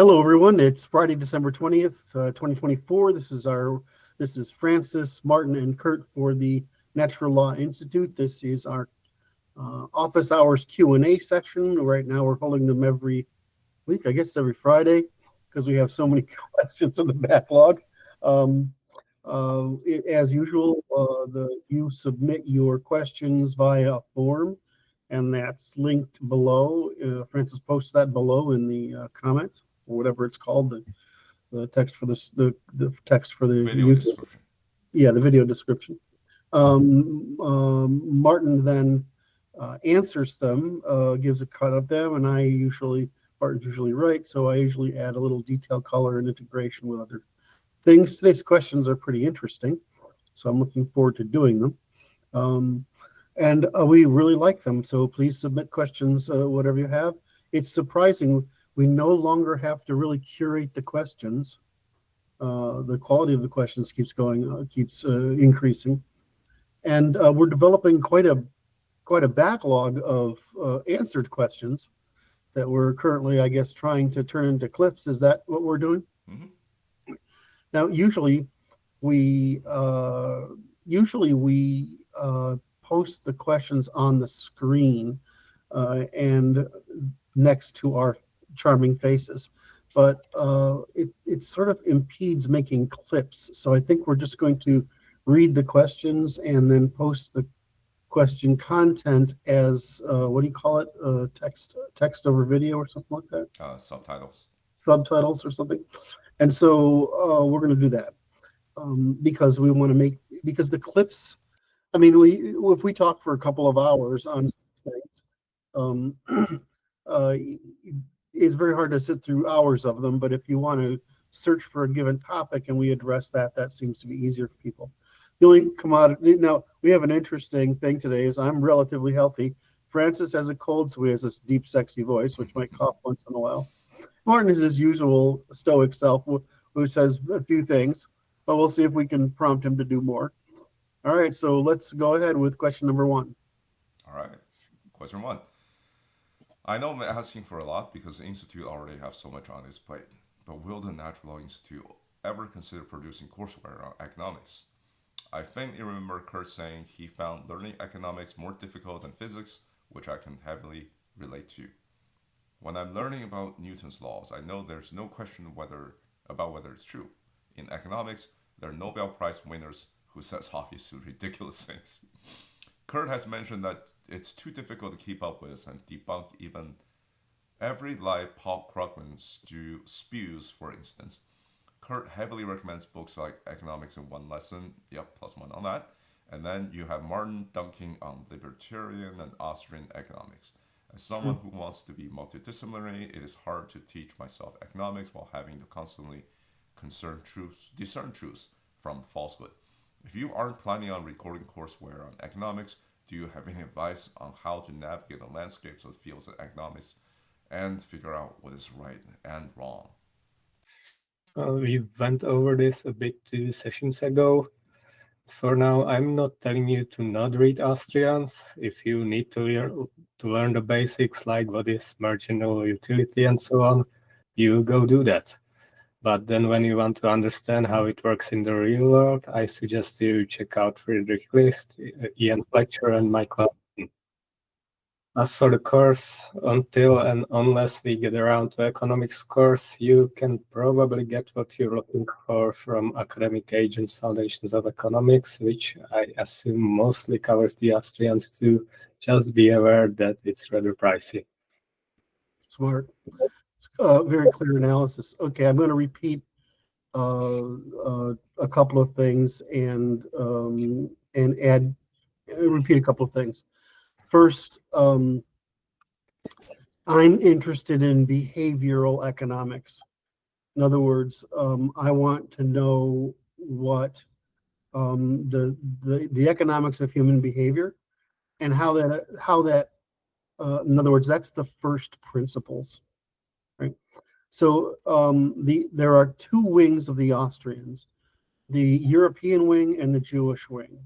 Hello, everyone. It's Friday, December 20th, 2024. This is Francis, Martin, and Curt for the Natural Law Institute. This is our office hours Q&A section. Right now, we're holding them every week, I guess every Friday, because we have so many questions in the backlog. As usual, you submit your questions via a form, and that's linked below. Francis posts that below in the comments, or whatever it's called, the text for this, the text for the video YouTube description. Yeah, the video description. Martin then answers them, gives a cut of them, and Martin's usually right, so I usually add a little detail, color, and integration with other things. Today's questions are pretty interesting, so I'm looking forward to doing them. And we really like them, so please submit questions, whatever you have. It's surprising, we no longer have to really curate the questions. The quality of the questions keeps increasing. And we're developing quite a backlog of answered questions that we're currently, I guess, trying to turn into clips. Is that what we're doing? Mm-hmm. Now, usually we post the questions on the screen and next to our charming faces, but it sort of impedes making clips. So I think we're just going to read the questions and then post the question content as what do you call it? Text over video or something like that? Subtitles or something. And so we're going to do that because we want to because the clips, I mean, if we talk for a couple of hours on things, it's very hard to sit through hours of them. But if you want to search for a given topic and we address that seems to be easier for people. The only commodity, now we have an interesting thing today is I'm relatively healthy. Francis has a cold, so he has this deep, sexy voice, which might cough once in a while. Martin is his usual stoic self, who says a few things, but we'll see if we can prompt him to do more. All right, so let's go ahead with question number one. All right, question one. I know I'm asking for a lot because the Institute already have so much on its plate, but will the Natural Law Institute ever consider producing courseware on economics? I faintly remember Curt saying he found learning economics more difficult than physics, which I can heavily relate to. When I'm learning about Newton's laws, I know there's no question about whether it's true. In economics, there are Nobel Prize winners who says obviously ridiculous things. Curt has mentioned that it's too difficult to keep up with and debunk even every lie Paul Krugman spews, for instance. Curt heavily recommends books like Economics in One Lesson, +1 on that, and then you have Martin dunking on libertarian and Austrian economics. As someone who wants to be multidisciplinary, it is hard to teach myself economics while having to constantly discern truths from falsehood. If you aren't planning on recording courseware on economics, do you have any advice on how to navigate the landscapes of fields of economics and figure out what is right and wrong? We went over this a bit 2 sessions ago. For now, I'm not telling you to not read Austrians. If you need to learn the basics like what is marginal utility and so on, you go do that. But then when you want to understand how it works in the real world, I suggest you check out Friedrich List, Ian Fletcher, and Michael. As for the course, until and unless we get around to economics course, you can probably get what you're looking for from Academic Agents Foundations of Economics, which I assume mostly covers the Austrians too. Just be aware that it's rather pricey. Smart. Very clear analysis. Okay, I'm going to repeat a couple of things and repeat a couple of things. First, I'm interested in behavioral economics. In other words, I want to know what the economics of human behavior and how that in other words, that's the first principles, right? So there are two wings of the Austrians, the European wing and the Jewish wing.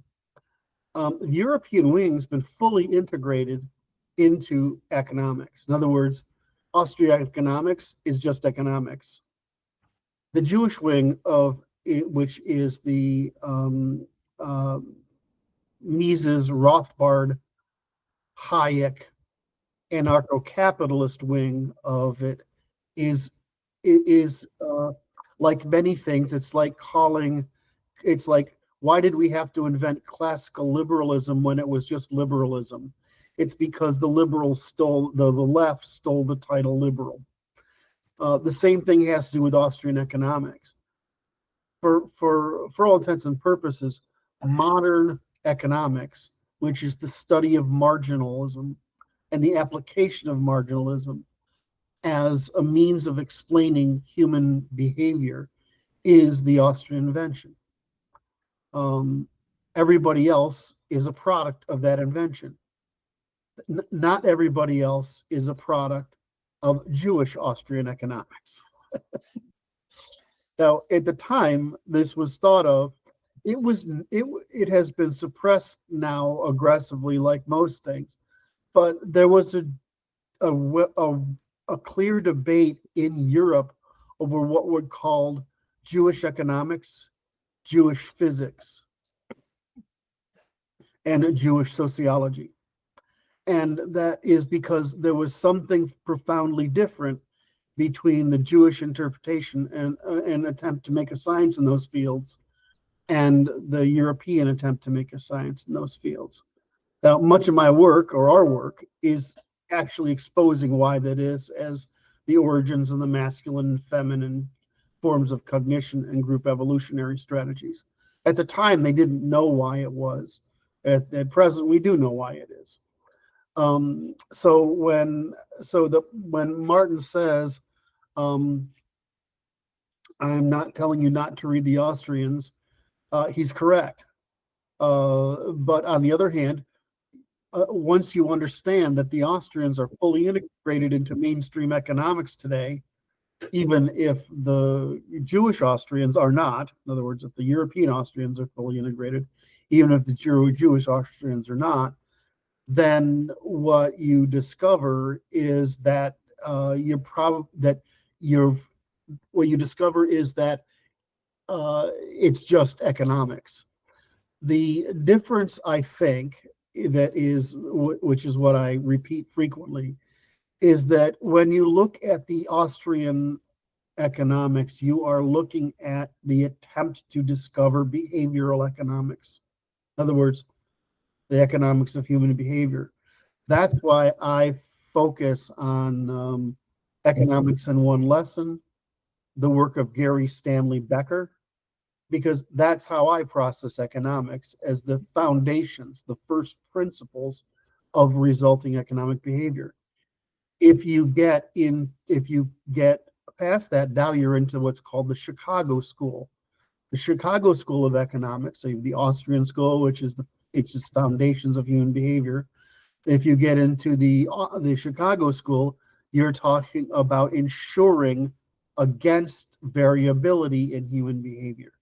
The European wing has been fully integrated into economics. In other words, Austrian economics is just economics. The Jewish wing of it, which is the Mises, Rothbard, Hayek, anarcho-capitalist wing of it is like many things. It's like why did we have to invent classical liberalism when it was just liberalism? It's because the liberals stole the left stole the title liberal. The same thing has to do with Austrian economics. For all intents and purposes, modern economics, which is the study of marginalism and the application of marginalism as a means of explaining human behavior, is the Austrian invention. Everybody else is a product of that invention. Not everybody else is a product of Jewish Austrian economics. Now, at the time this was thought of, it has been suppressed now aggressively, like most things. But there was a clear debate in Europe over what were called Jewish economics, Jewish physics, and Jewish sociology. And that is because there was something profoundly different between the Jewish interpretation and an attempt to make a science in those fields and the European attempt to make a science in those fields. Now, much of my work, or our work, is actually exposing why that is, as the origins of the masculine and feminine forms of cognition and group evolutionary strategies. At the time, they didn't know why it was. At present, we do know why it is. So when Martin says, I'm not telling you not to read the Austrians, he's correct. But on the other hand, once you understand that the Austrians are fully integrated into mainstream economics today, even if the Jewish Austrians are not, in other words, if the European Austrians are fully integrated, even if the Jewish Austrians are not, then what you discover is that it's just economics. The difference, I think, which is what I repeat frequently, is that when you look at the Austrian economics, you are looking at the attempt to discover behavioral economics. In other words, the economics of human behavior. That's why I focus on economics in one lesson, the work of Gary Stanley Becker, because that's how I process economics, as the foundations, the first principles of resulting economic behavior. If you get past that, now you're into what's called the Chicago School. The Chicago School of Economics, so you have the Austrian School, which is foundations of human behavior. If you get into the Chicago School, you're talking about ensuring against variability in human behavior.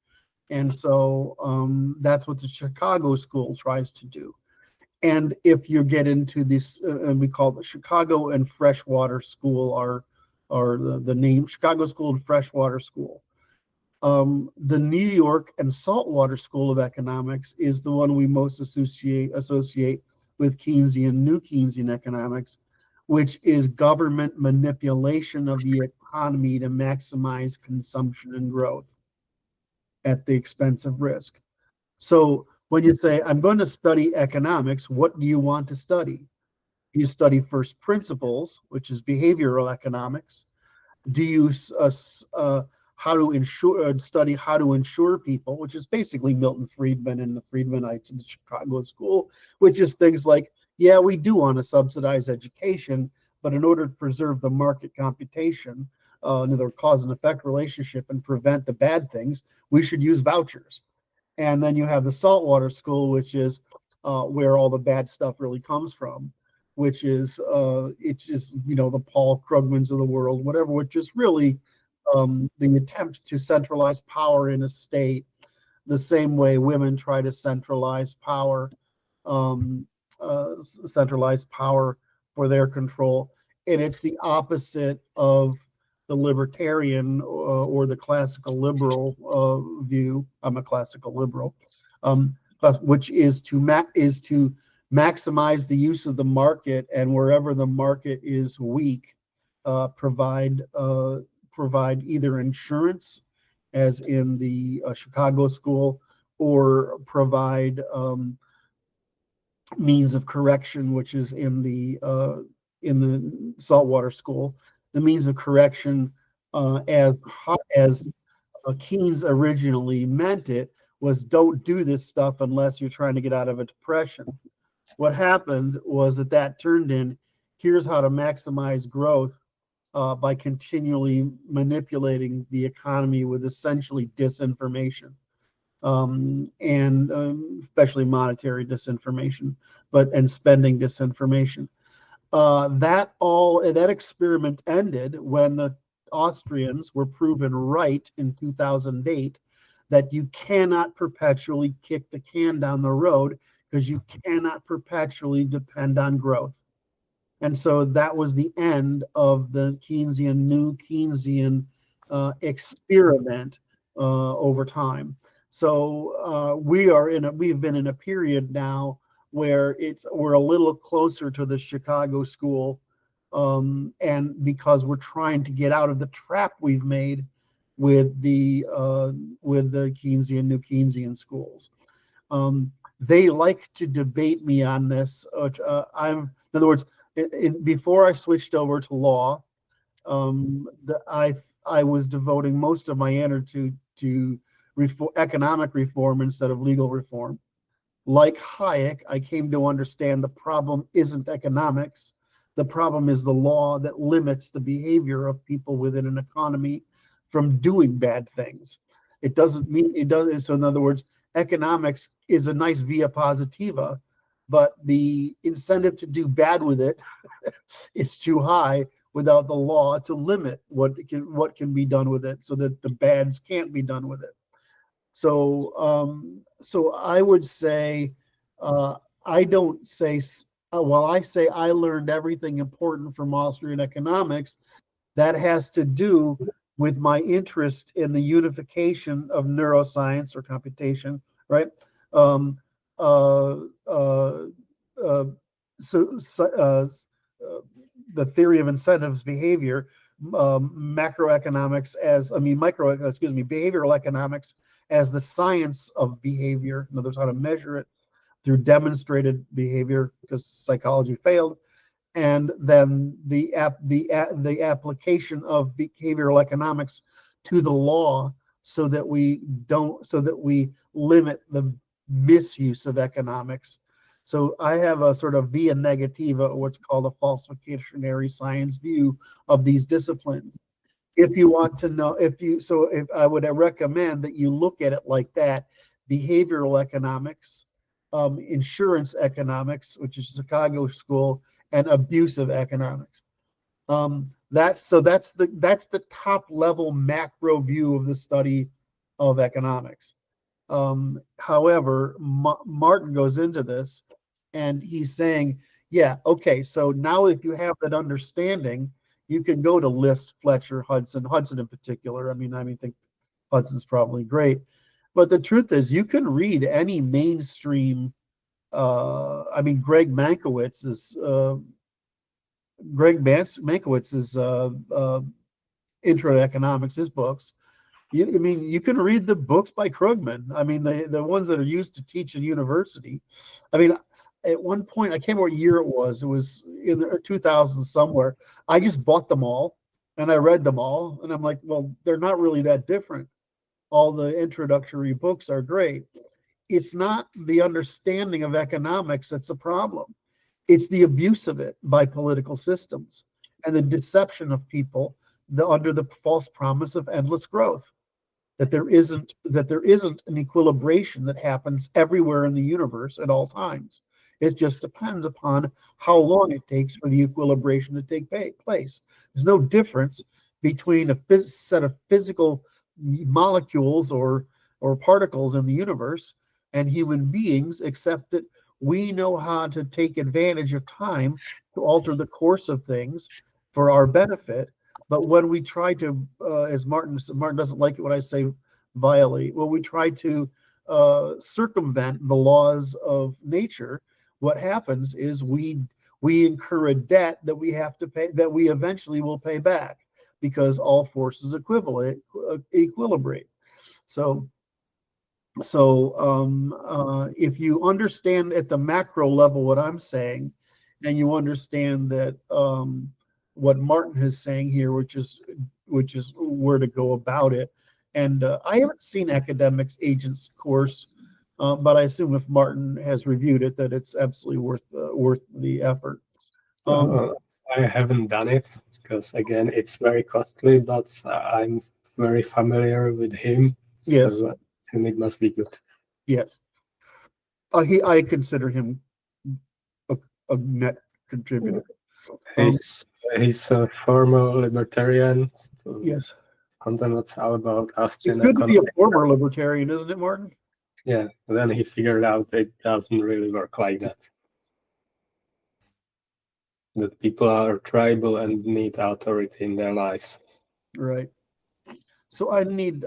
And so that's what the Chicago School tries to do. And if you get into this, we call the Chicago and Freshwater School, are the name Chicago School and Freshwater School. The New York and Saltwater School of Economics is the one we most associate with Keynesian, New Keynesian economics, which is government manipulation of the economy to maximize consumption and growth at the expense of risk. So when you say, I'm going to study economics, what do you want to study? You study first principles, which is behavioral economics. Do you study how to insure people, which is basically Milton Friedman and the Friedmanites in the Chicago School, which is things like, yeah, we do want to subsidize education, but in order to preserve the market computation, another cause and effect relationship, and prevent the bad things, we should use vouchers. And then you have the Saltwater School, which is where all the bad stuff really comes from, which is it's just, the Paul Krugmans of the world, whatever, which is really the attempt to centralize power in a state, the same way women try to centralize power for their control. it's the opposite of the libertarian or the classical liberal view. I'm a classical liberal, which is to maximize the use of the market, and wherever the market is weak, provide either insurance, as in the Chicago school, or provide means of correction, which is in the saltwater school. The means of correction, as Keynes originally meant it, was don't do this stuff unless you're trying to get out of a depression. What happened was that turned in, here's how to maximize growth by continually manipulating the economy with essentially disinformation, and especially monetary disinformation, and spending disinformation. That experiment ended when the Austrians were proven right in 2008 that you cannot perpetually kick the can down the road, because you cannot perpetually depend on growth. And so that was the end of the new Keynesian experiment over time. So we've been in a period now where we're a little closer to the Chicago school, and because we're trying to get out of the trap we've made with the Keynesian, new Keynesian schools. They like to debate me on this. In other words, before I switched over to law, I was devoting most of my energy to economic reform instead of legal reform. Like Hayek, I came to understand the problem isn't economics. The problem is the law that limits the behavior of people within an economy from doing bad things. It doesn't mean it does. So in other words, economics is a nice via positiva, but the incentive to do bad with it is too high without the law to limit what can be done with it, so that the bads can't be done with it. So I would say, I don't say, while I say I learned everything important from Austrian economics, that has to do with my interest in the unification of neuroscience or computation, right? The theory of incentives behavior, behavioral economics as the science of behavior. In other words, how to measure it through demonstrated behavior, because psychology failed, and then the application of behavioral economics to the law, so that we limit the misuse of economics. So I have a sort of via negativa, what's called a falsificationary science view of these disciplines. If you want to know, if I would recommend that you look at it like that: behavioral economics, insurance economics, which is Chicago school, and abusive economics. That's the top level macro view of the study of economics. However, Martin goes into this, and he's saying, yeah, okay, so now if you have that understanding, you can go to List, Fletcher, Hudson in particular. I think Hudson's probably great, but the truth is, you can read any mainstream. Greg Mankiewicz's Intro to Economics, his books. You can read the books by Krugman. The ones that are used to teach in university. At one point, I can't remember what year it was. It was in the 2000s somewhere. I just bought them all, and I read them all, and I'm like, well, they're not really that different. All the introductory books are great. It's not the understanding of economics that's a problem. It's the abuse of it by political systems and the deception of people under the false promise of endless growth. That there isn't an equilibration that happens everywhere in the universe at all times. It just depends upon how long it takes for the equilibration to take place. There's no difference between a set of physical molecules or particles in the universe and human beings, except that we know how to take advantage of time to alter the course of things, for our benefit. But when we try to, as Martin doesn't like it when I say violate, when we try to circumvent the laws of nature, what happens is we incur a debt that we have to pay, that we eventually will pay back, because all forces equilibrate. So if you understand at the macro level what I'm saying, and you understand that what Martin is saying here, which is where to go about it. And I haven't seen Academics Agents course, but I assume if Martin has reviewed it, that it's absolutely worth the effort. I haven't done it because, again, it's very costly, but I'm very familiar with him. Yes. So I assume it must be good. Yes. I consider him a net contributor. He's a former libertarian. So Yes. content was all about Austrian It's good to be a economy. former libertarian, isn't it, Martin? Yeah, and then he figured out it doesn't really work like that. That people are tribal and need authority in their lives. Right. So I need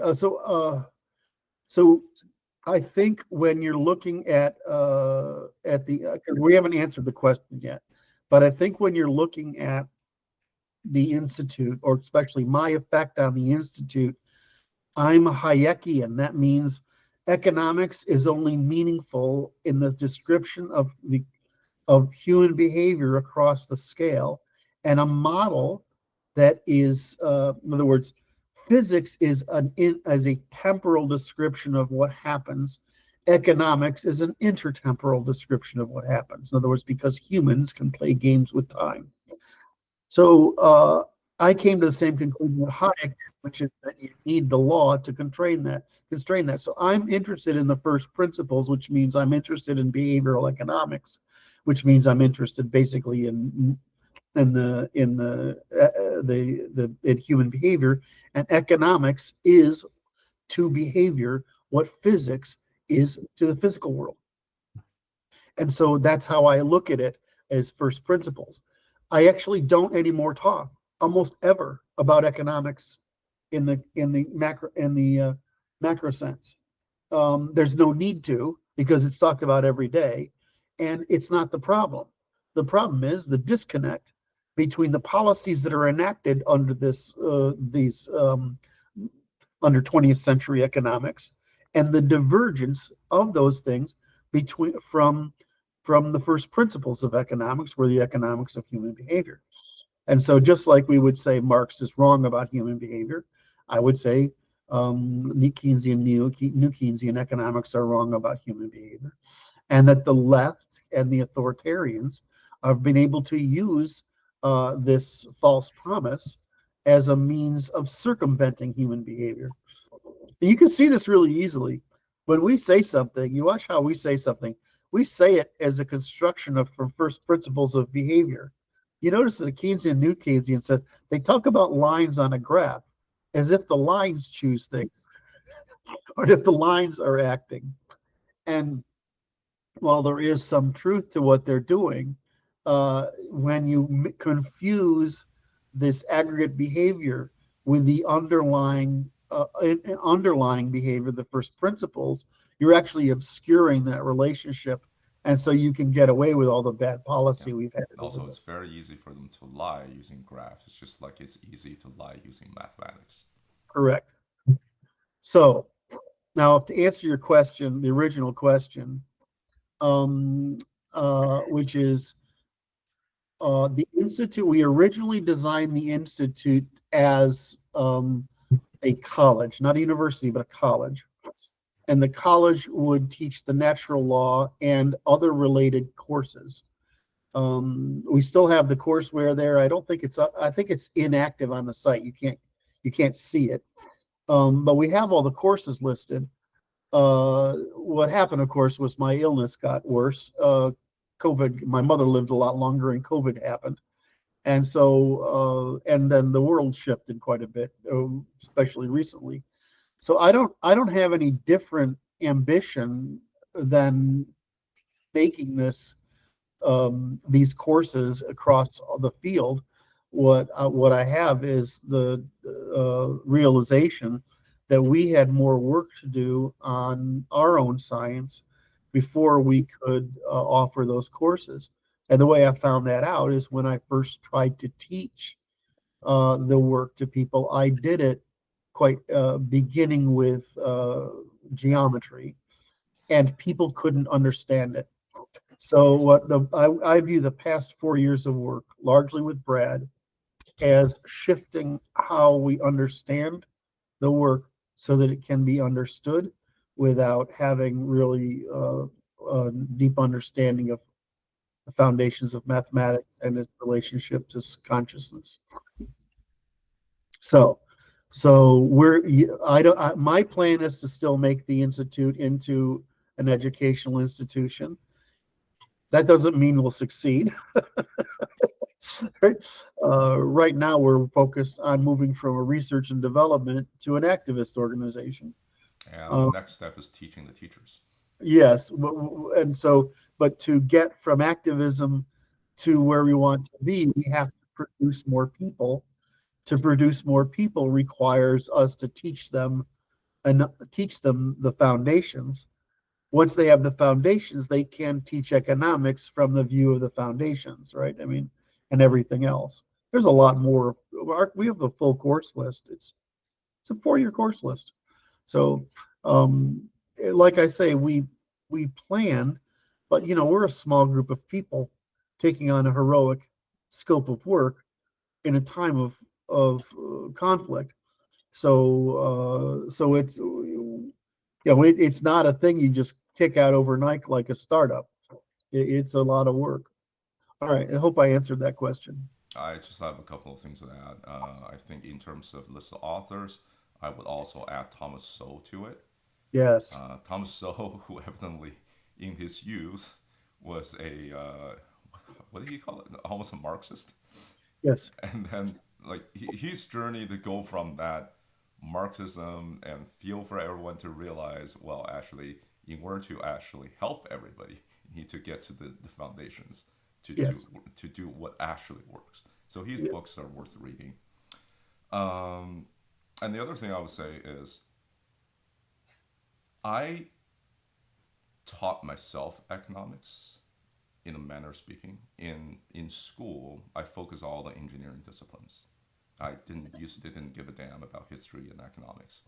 so I think when you're looking at the we haven't answered the question yet, but I think when you're looking at the Institute, or especially my effect on the Institute, I'm a Hayekian. That means economics is only meaningful in the description of human behavior across the scale, and a model that is, in other words, physics is as a temporal description of what happens. Economics is an intertemporal description of what happens. In other words, because humans can play games with time. So I came to the same conclusion with Hayek, which is that you need the law to constrain that. So I'm interested in the first principles, which means I'm interested in behavioral economics, which means I'm interested basically in human behavior, and economics is to behavior what physics is to the physical world. And so that's how I look at it as first principles. I actually don't anymore talk almost ever about economics in the macro sense. There's no need to, because it's talked about every day, and it's not the problem. The problem is the disconnect between the policies that are enacted under under 20th century economics, and the divergence of those things from the first principles of economics, were the economics of human behavior. And so just like we would say Marx is wrong about human behavior, I would say New Keynesian economics are wrong about human behavior, and that the left and the authoritarians have been able to use this false promise as a means of circumventing human behavior. And you can see this really easily. When we say something, you watch how we say something. We say it as a construction from first principles of behavior. You notice that the Keynesian, New Keynesian said they talk about lines on a graph as if the lines choose things, or if the lines are acting. And while there is some truth to what they're doing, when you confuse this aggregate behavior with the underlying behavior, the first principles, you're actually obscuring that relationship. And so you can get away with all the bad policy we've had. Also, it's very easy for them to lie using graphs. It's just like it's easy to lie using mathematics. Correct. So now, to answer your question, the original question, which is the Institute, we originally designed the Institute as a college, not a university, but a college. And the college would teach the natural law and other related courses. We still have the courseware there. I don't think it's up. I think it's inactive on the site. You can't see it. But we have all the courses listed. What happened, of course, was my illness got worse. COVID, my mother lived a lot longer and COVID happened. And so, and then the world shifted quite a bit, especially recently. So I don't have any different ambition than making these courses across the field. what I have is the realization that we had more work to do on our own science before we could offer those courses. And the way I found that out is when I first tried to teach the work to people, I did it quite beginning with geometry, and people couldn't understand it. So I view the past 4 years of work, largely with Brad, as shifting how we understand the work so that it can be understood without having really a deep understanding of the foundations of mathematics and its relationship to consciousness. So, my plan is to still make the institute into an educational institution. That doesn't mean we'll succeed. Right? Right now, we're focused on moving from a research and development to an activist organization. And the next step is teaching the teachers. Yes, and so, but to get from activism to where we want to be, we have to produce more people. To produce more people requires us to teach them the foundations. Once they have the foundations, they can teach economics from the view of the foundations, right? I mean, and everything else. There's a lot more. We have the full course list. It's a 4-year course list. So, like I say, we plan, but we're a small group of people taking on a heroic scope of work in a time of conflict. So it's not a thing you just kick out overnight like a startup. It's a lot of work. All right, I hope I answered that question. I just have a couple of things to add. I think in terms of list of authors, I would also add Thomas Sowell to it. Yes. Thomas Sowell, who evidently in his youth was a what do you call it? Almost a Marxist. Yes. And then like his journey to go from that Marxism and feel for everyone to realize, well, actually, in order to actually help everybody, you need to get to the foundations to Yes. do what actually works. So his Yeah. books are worth reading. And the other thing I would say is I taught myself economics in a manner of speaking. In school, I focused on all the engineering disciplines. I didn't give a damn about history and economics.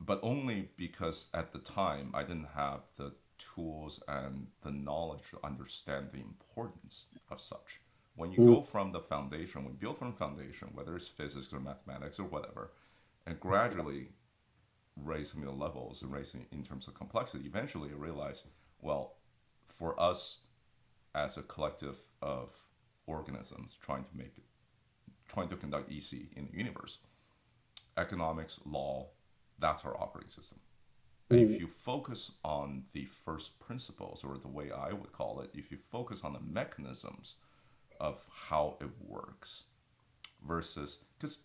But only because at the time I didn't have the tools and the knowledge to understand the importance of such. When you go from the foundation, when you build from the foundation, whether it's physics or mathematics or whatever, and gradually raising the levels and raising in terms of complexity, eventually you realize, well, for us as a collective of organisms trying to conduct EC in the universe, economics, law, that's our operating system. And if you focus on the first principles, or the way I would call it, if you focus on the mechanisms of how it works, versus, because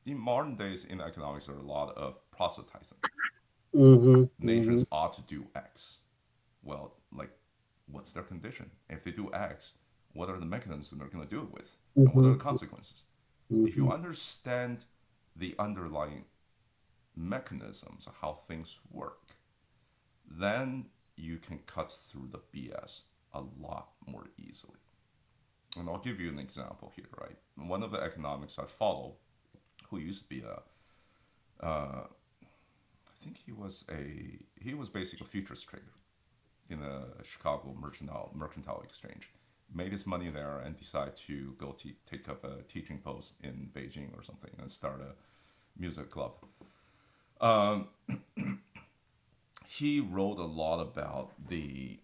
in modern days in economics, there are a lot of proselytizing. Nations ought to do X. Well, like, what's their condition? If they do X, what are the mechanisms they're going to do it with? And what are the consequences? If you understand the underlying mechanisms of how things work, then you can cut through the BS a lot more easily. And I'll give you an example here, right? One of the economics I follow, who used to be I think he was basically a futures trader in a Chicago mercantile exchange. Made his money there and decided to go take up a teaching post in Beijing or something and start a music club. He wrote a lot about the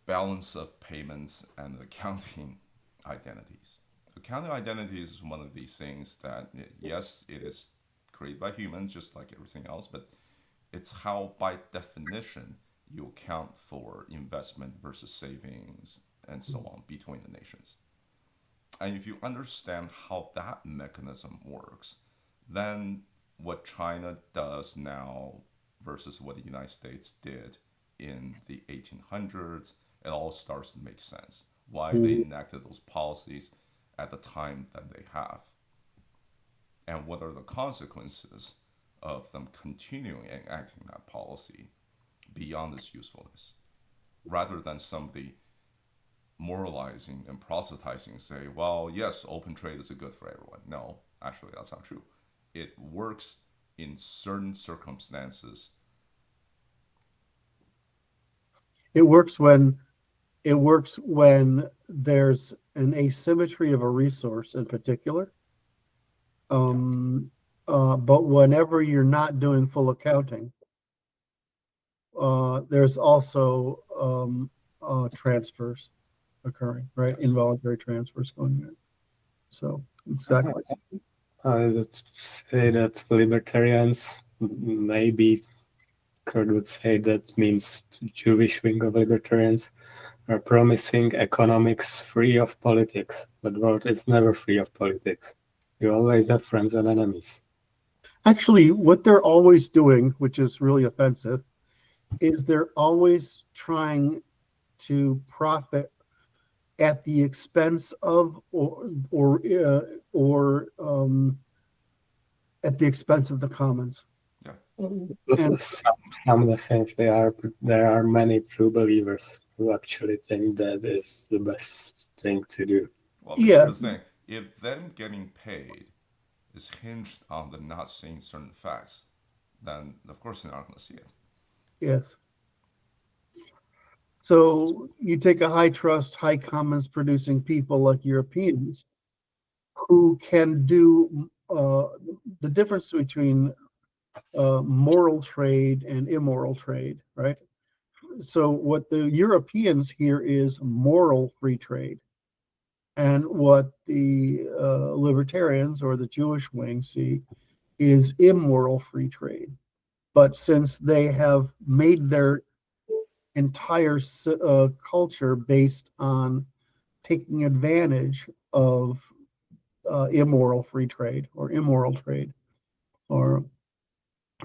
balance of payments and accounting identities. Accounting identities is one of these things that, yes, it is created by humans just like everything else, but it's how, by definition, you account for investment versus savings and so on between the nations. And if you understand how that mechanism works, then what China does now versus what the United States did in the 1800s, it all starts to make sense. Why they enacted those policies at the time that they have? And what are the consequences of them continuing enacting that policy beyond its usefulness? Rather than somebody moralizing and proselytizing, say, well, yes, open trade is good for everyone. No, actually, that's not true. It works in certain circumstances. It works when there's an asymmetry of a resource in particular. But whenever you're not doing full accounting, there's also transfers occurring, right? Yes. Involuntary transfers going on. So exactly. I would say that libertarians, maybe Curt would say that means Jewish wing of libertarians, are promising economics free of politics, but the world is never free of politics. You always have friends and enemies. Actually, what they're always doing, which is really offensive, is they're always trying to profit at the expense of or at the expense of the commons. Yeah. And Some think there are many true believers who actually think that is the best thing to do. Well, Yeah. here's the thing. If them getting paid is hinged on them not seeing certain facts, then of course they're not going to see it. yes. So you take a high trust, high commons producing people like Europeans who can do the difference between moral trade and immoral trade, right? So what the Europeans hear is moral free trade. And what the libertarians or the Jewish wing see is immoral free trade. But since they have made their entire culture based on taking advantage of immoral free trade or immoral trade, or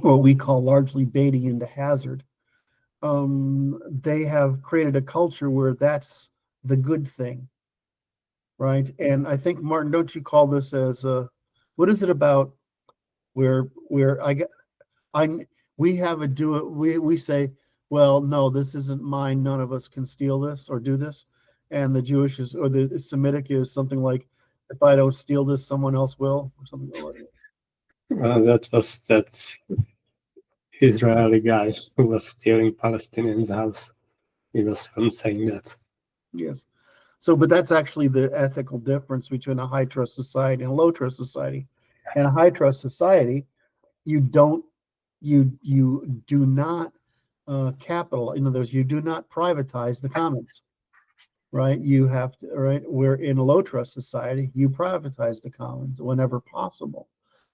what we call largely baiting into hazard, they have created a culture where that's the good thing, right? And I think, Martin, don't you call this as what is it about where we have a do it, we say, well, no, this isn't mine, none of us can steal this or do this, and the Jewish is, or the Semitic is something like, if I don't steal this, someone else will, or something like that. That was that Israeli guy who was stealing Palestinians' house. He was saying that. Yes. So, but that's actually the ethical difference between a high trust society and a low trust society. In a high trust society, you do not capital. In other words, you do not privatize the commons, right? You have to, right? Where in a low trust society, you privatize the commons whenever possible.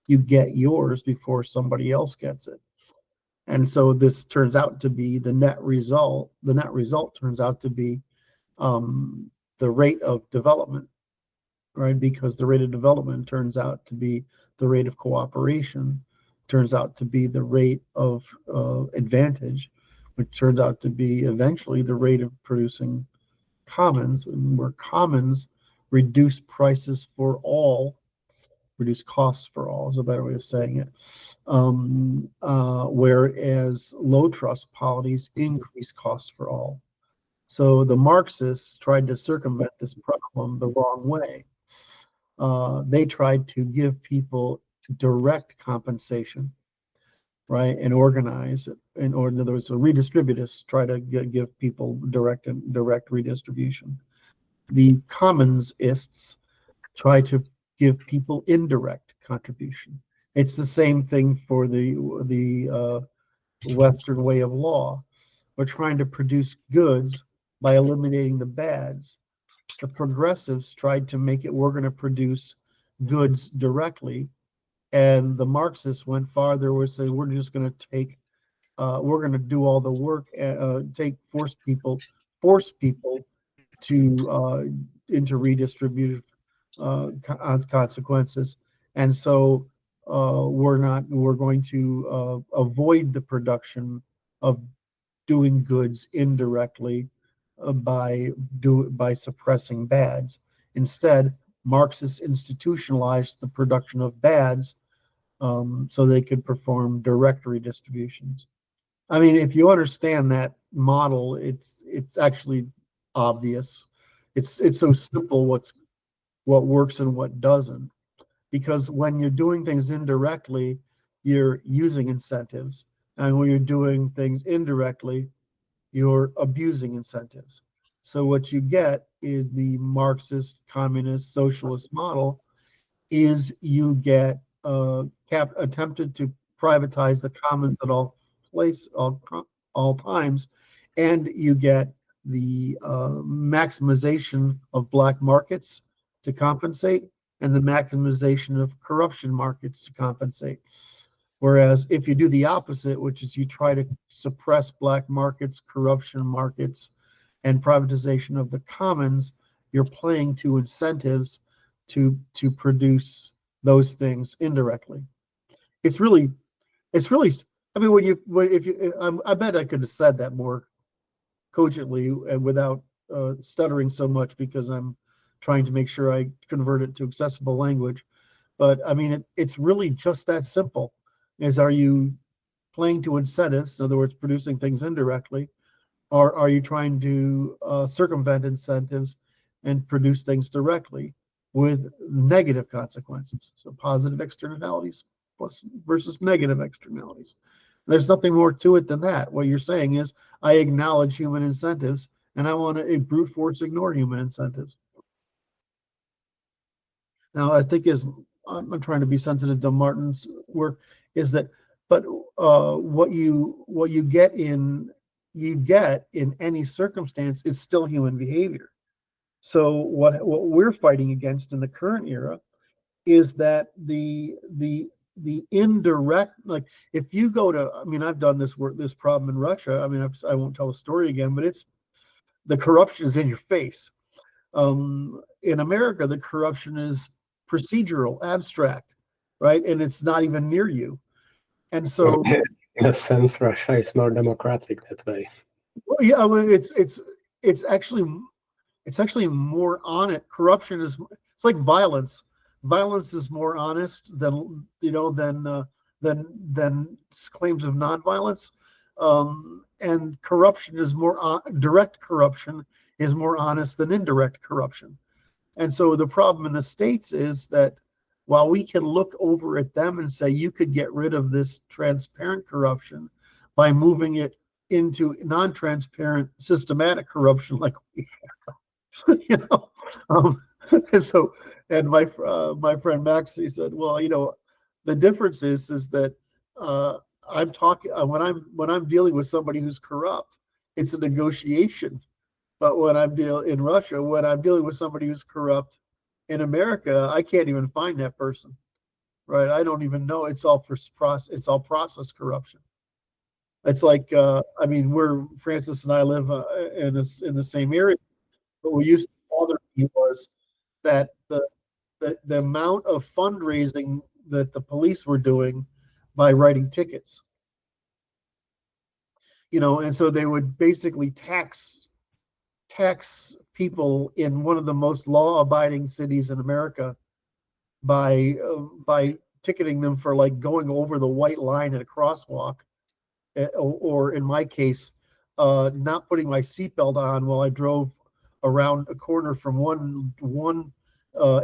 You get yours before somebody else gets it. And so this turns out to be the net result. The net result turns out to be the rate of development, right? Because the rate of development turns out to be the rate of cooperation, turns out to be the rate of advantage, which turns out to be eventually the rate of producing commons, and where commons reduce prices for all, reduce costs for all is a better way of saying it. Whereas low trust policies increase costs for all. So the Marxists tried to circumvent this problem the wrong way. They tried to give people direct compensation, right, and organize it. In other words, the redistributists try to give people direct redistribution. The commonists try to give people indirect contribution. It's the same thing for the Western way of law. We're trying to produce goods by eliminating the bads. The progressives tried to make it, we're going to produce goods directly, and the Marxists went farther. We're saying we're just going to take, we're going to do all the work, force people to into redistributive consequences, and so we're going to avoid the production of doing goods indirectly by suppressing bads. Instead, Marxists institutionalized the production of bads so they could perform directory distributions. I mean, if you understand that model, it's actually obvious. It's so simple what works and what doesn't. Because when you're doing things indirectly, you're using incentives. And when you're doing things indirectly, you're abusing incentives. So what you get is the Marxist, communist, socialist model is you get attempted to privatize the commons at all times, and you get the maximization of black markets to compensate, and the maximization of corruption markets to compensate. Whereas if you do the opposite, which is you try to suppress black markets, corruption markets, and privatization of the commons, you're playing to incentives to produce those things indirectly. It's really. I mean, I bet I could have said that more cogently and without stuttering so much, because I'm trying to make sure I convert it to accessible language. But I mean, it's really just that simple. Are you playing to incentives, in other words, producing things indirectly, or are you trying to circumvent incentives and produce things directly with negative consequences? So positive externalities versus negative externalities. There's nothing more to it than that. What you're saying is, I acknowledge human incentives, and I want to brute force ignore human incentives. Now, I think I'm trying to be sensitive to Martin's work, is that, but what you get in any circumstance is still human behavior. So what we're fighting against in the current era is that the indirect, like if you go to, I mean, I've done this problem in Russia. I mean, I won't tell the story again, but the corruption is in your face. In America, the corruption is procedural, abstract, right? And it's not even near you. And so, in a sense, Russia is more democratic that way. Well, yeah, I mean, it's actually more honest. Corruption is, it's like violence. Violence is more honest than claims of nonviolence. And corruption is more direct corruption is more honest than indirect corruption. And so the problem in the States is that while we can look over at them and say you could get rid of this transparent corruption by moving it into non-transparent systematic corruption like we have, and my friend Max, he said, well, the difference is that I'm talking when I'm dealing with somebody who's corrupt, it's a negotiation. But when I'm in Russia, when I'm dealing with somebody who's corrupt in America, I can't even find that person, right? I don't even know. It's all process corruption. It's like, I mean, Francis and I live in the same area. What we used to bother me was that the amount of fundraising that the police were doing by writing tickets, and so they would basically tax people in one of the most law-abiding cities in America by ticketing them for like going over the white line at a crosswalk, or in my case, not putting my seatbelt on while I drove around a corner from one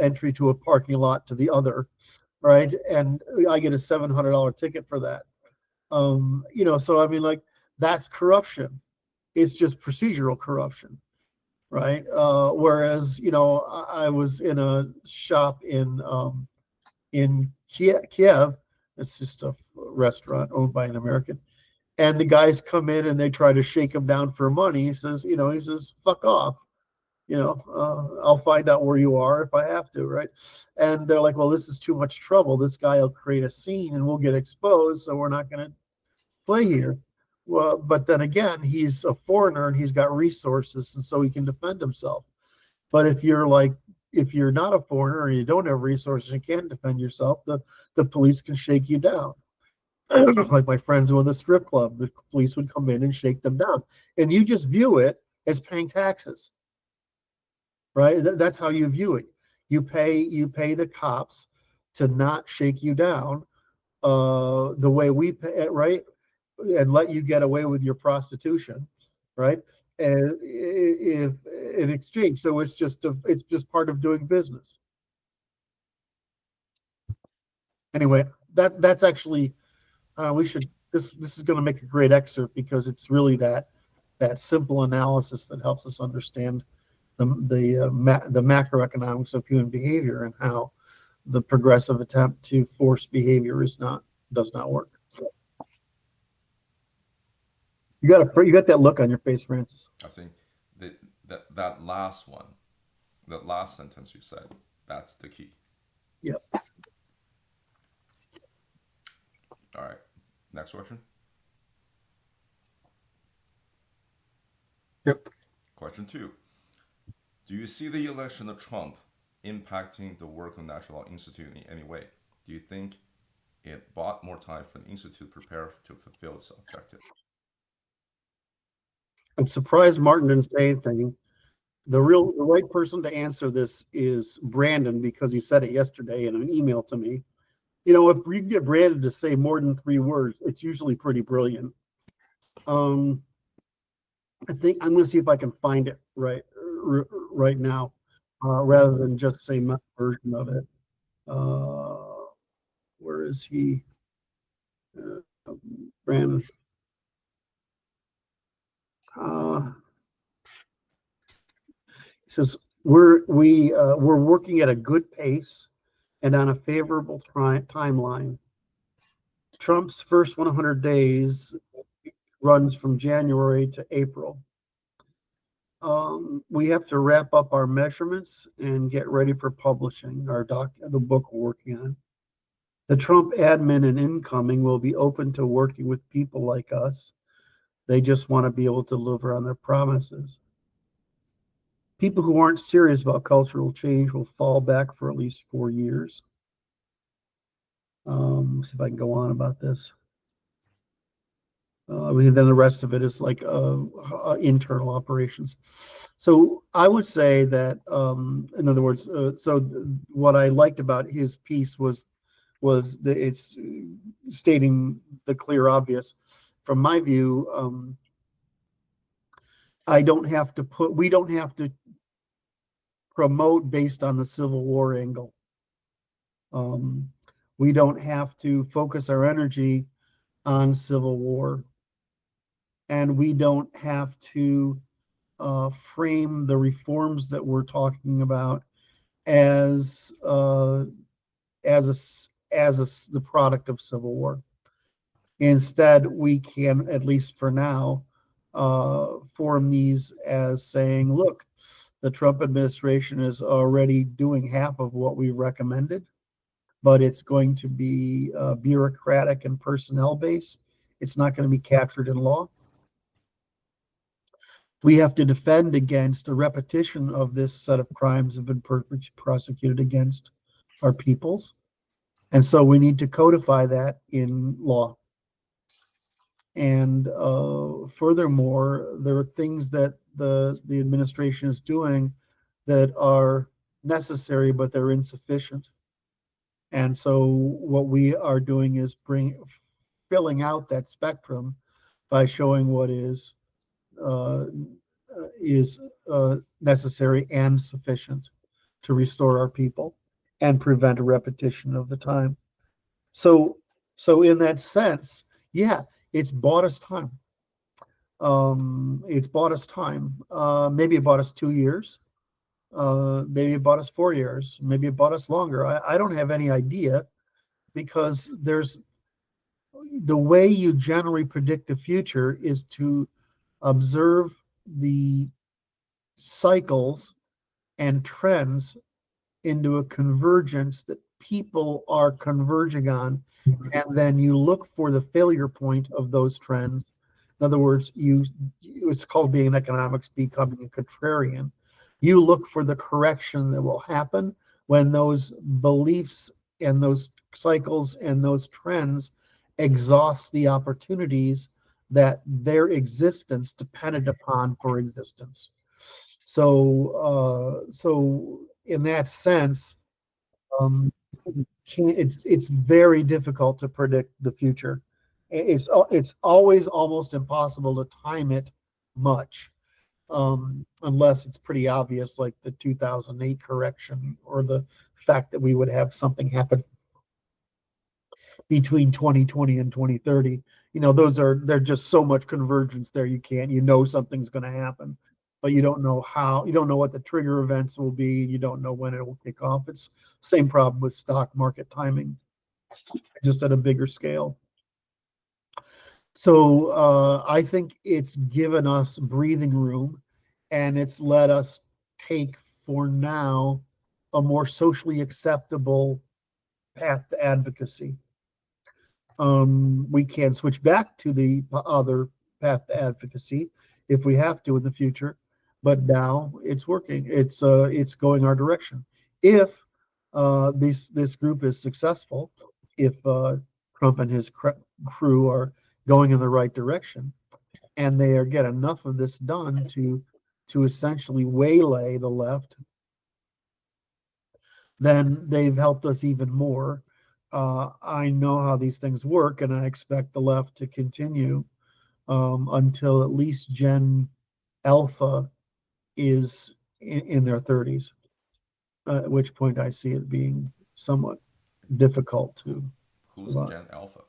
entry to a parking lot to the other, right? And I get a $700 ticket for that. So I mean, like, that's corruption. It's just procedural corruption, right? Whereas, I was in a shop in Kiev. It's just a restaurant owned by an American. And the guys come in and they try to shake him down for money. He says, fuck off. I'll find out where you are if I have to, right? And they're like, well, this is too much trouble. This guy will create a scene and we'll get exposed, so we're not going to play here. Well, but then again, he's a foreigner and he's got resources, and so he can defend himself. But if you're not a foreigner and you don't have resources and can't defend yourself, the police can shake you down. Like my friends who own the strip club, the police would come in and shake them down. And you just view it as paying taxes, right? That's how you view it. You pay the cops to not shake you down the way we pay, right? And let you get away with your prostitution, right? And if in exchange, so it's just part of doing business. Anyway, that's actually we should this is going to make a great excerpt because it's really that simple analysis that helps us understand the macroeconomics of human behavior and how the progressive attempt to force behavior does not work. You got that look on your face, Francis. I think that last one, that last sentence you said, that's the key. Yep. All right. Next question. Yep. Question 2. Do you see the election of Trump impacting the work of Natural Law Institute in any way? Do you think it bought more time for the Institute to prepare to fulfill its objective? I'm surprised Martin didn't say anything. The right person to answer this is Brandon because he said it yesterday in an email to me. You know, if you get Brandon to say more than 3 words, it's usually pretty brilliant. I think I'm going to see if I can find it right now, rather than just say my version of it. Where is he? Brandon. He says we're working at a good pace and on a favorable timeline. Trump's first 100 days runs from January to April. We have to wrap up our measurements and get ready for publishing the book we're working on. The Trump admin and incoming will be open to working with people like us. They just want to be able to deliver on their promises. People who aren't serious about cultural change will fall back for at least 4 years. See if I can go on about this. Then the rest of it is like internal operations. So I would say that, in other words, what I liked about his piece was that it's stating the clear obvious. From my view, we don't have to promote based on the Civil War angle. We don't have to focus our energy on Civil War. And we don't have to frame the reforms that we're talking about as the product of Civil War. Instead, we can, at least for now, form these as saying, look, the Trump administration is already doing half of what we recommended, but it's going to be bureaucratic and personnel based. It's not going to be captured in law. We have to defend against a repetition of this set of crimes have been prosecuted against our peoples. And so we need to codify that in law. And furthermore, there are things that the administration is doing that are necessary, but they're insufficient. And so what we are doing is filling out that spectrum by showing what is necessary and sufficient to restore our people and prevent a repetition of the time. So in that sense, yeah, it's bought us time. It's bought us time. Maybe it bought us 2 years. Maybe it bought us 4 years. Maybe it bought us longer. I don't have any idea, because the way you generally predict the future is to observe the cycles and trends into a convergence that people are converging on, and then you look for the failure point of those trends. In other words, it's called being in economics, becoming a contrarian. You look for the correction that will happen when those beliefs and those cycles and those trends exhaust the opportunities that their existence depended upon for existence. So in that sense, it's very difficult to predict the future. It's always almost impossible to time it much, unless it's pretty obvious, like the 2008 correction, or the fact that we would have something happen between 2020 and 2030. There's just so much convergence there. Something's going to happen, but you don't know how. You don't know what the trigger events will be. You don't know when it will kick off. It's same problem with stock market timing, just at a bigger scale. So I think it's given us breathing room, and it's let us take, for now, a more socially acceptable path to advocacy. We can switch back to the other path to advocacy if we have to in the future, but now it's working. It's going our direction. If this group is successful, if Trump and his crew are going in the right direction, and they get enough of this done to essentially waylay the left, then they've helped us even more. I know how these things work, and I expect the left to continue until at least Gen Alpha is in their 30s, at which point I see it being somewhat difficult to. Who's Gen Alpha?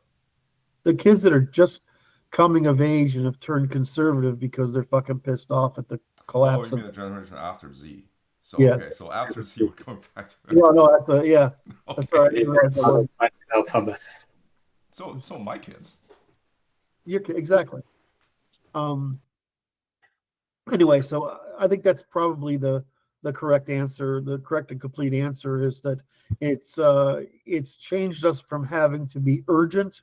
The kids that are just coming of age and have turned conservative because they're fucking pissed off at the collapse. Oh, you mean the generation after Z? So yeah. Okay, so after Z, we're going back to. No, yeah. Okay. That's right. Alphabet. So my kids. Exactly. Anyway, so I think that's probably the correct answer. The correct and complete answer is that it's changed us from having to be urgent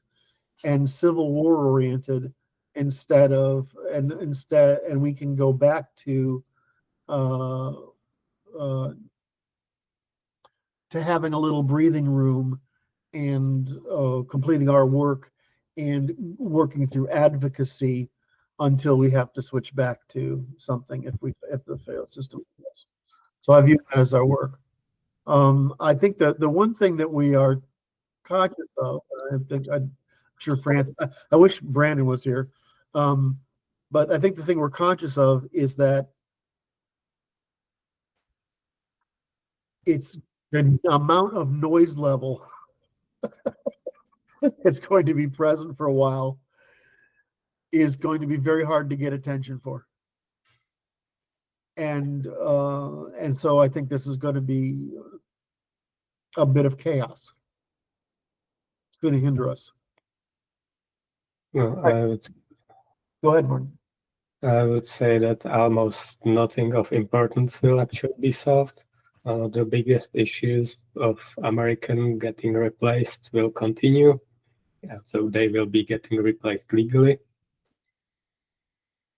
and Civil War oriented and we can go back to having a little breathing room and completing our work and working through advocacy until we have to switch back to something if the failed system fails. So I view that as our work. I think that the one thing that we are conscious of, I'm sure I wish Brandon was here, but I think the thing we're conscious of is that it's the amount of noise level that's going to be present for a while is going to be very hard to get attention for. And so I think this is going to be a bit of chaos. It's going to hinder us. Well, Go ahead, Martin. I would say that almost nothing of importance will actually be solved. The biggest issues of American getting replaced will continue. Yeah, so they will be getting replaced legally.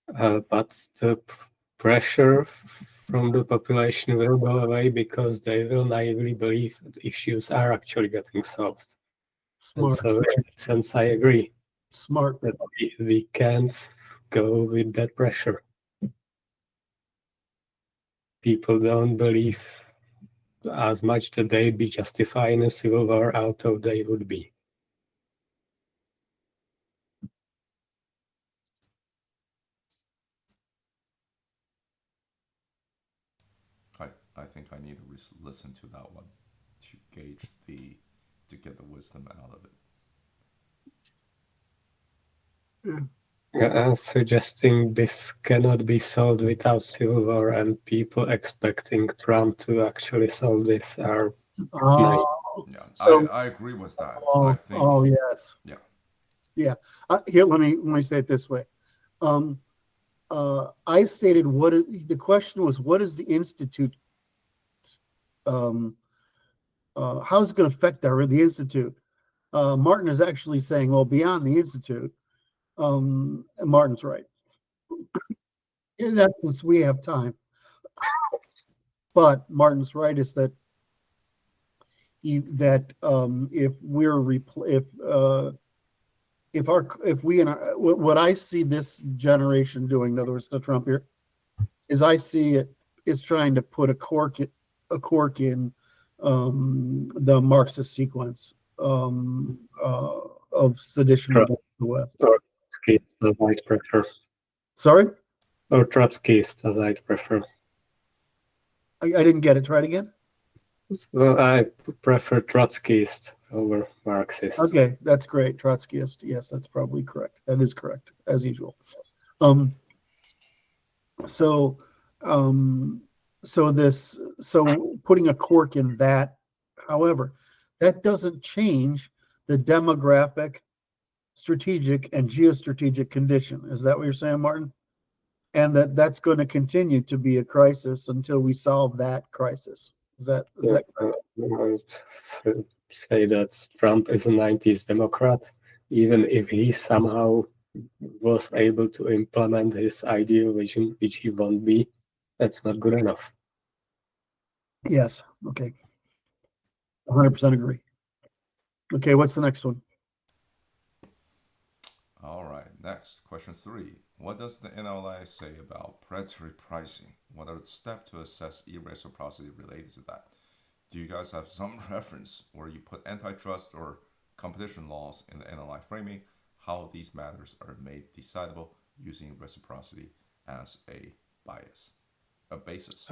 But the pressure from the population will go away because they will naively believe that issues are actually getting solved. Smart. And so in that sense, I agree. Smart. That we can't go with that pressure. People don't believe as much that they'd be justifying a civil war, although they would be. I think I need to listen to that one to gauge to get the wisdom out of it. I'm suggesting this cannot be solved without civil war, and people expecting Trump to actually solve this are naive. Yeah, so, I agree with that. I think. Oh yes. Yeah. Here, let me say it this way. I stated the question was, what is the Institute? How is it going to affect the Institute? Martin is actually saying, well, beyond the Institute. And Martin's right. In essence, we have time. But Martin's right is that what I see this generation doing, in other words, the Trump here, is I see it is trying to put a cork a cork in the Marxist sequence of sedition against the West. Or Trotskyist, as I'd prefer. Sorry? Or Trotskyist, as I'd prefer. I didn't get it. Try it again. Well, I prefer Trotskyist over Marxist. Okay, that's great. Trotskyist. Yes, that's probably correct. That is correct, as usual. So putting a cork in that, however, that doesn't change the demographic, strategic, and geostrategic condition. Is that what you're saying, Martin? And that's going to continue to be a crisis until we solve that crisis. Is that correct? I would say that Trump is a 90s Democrat, even if he somehow was able to implement his ideal vision, which he won't be. That's not good enough. Yes. Okay. 100% agree. Okay, what's the next one? All right, next, question 3. What does the NLA say about predatory pricing? What are the steps to assess irreciprocity related to that? Do you guys have some reference where you put antitrust or competition laws in the NLI framing, how these matters are made decidable using reciprocity as a basis?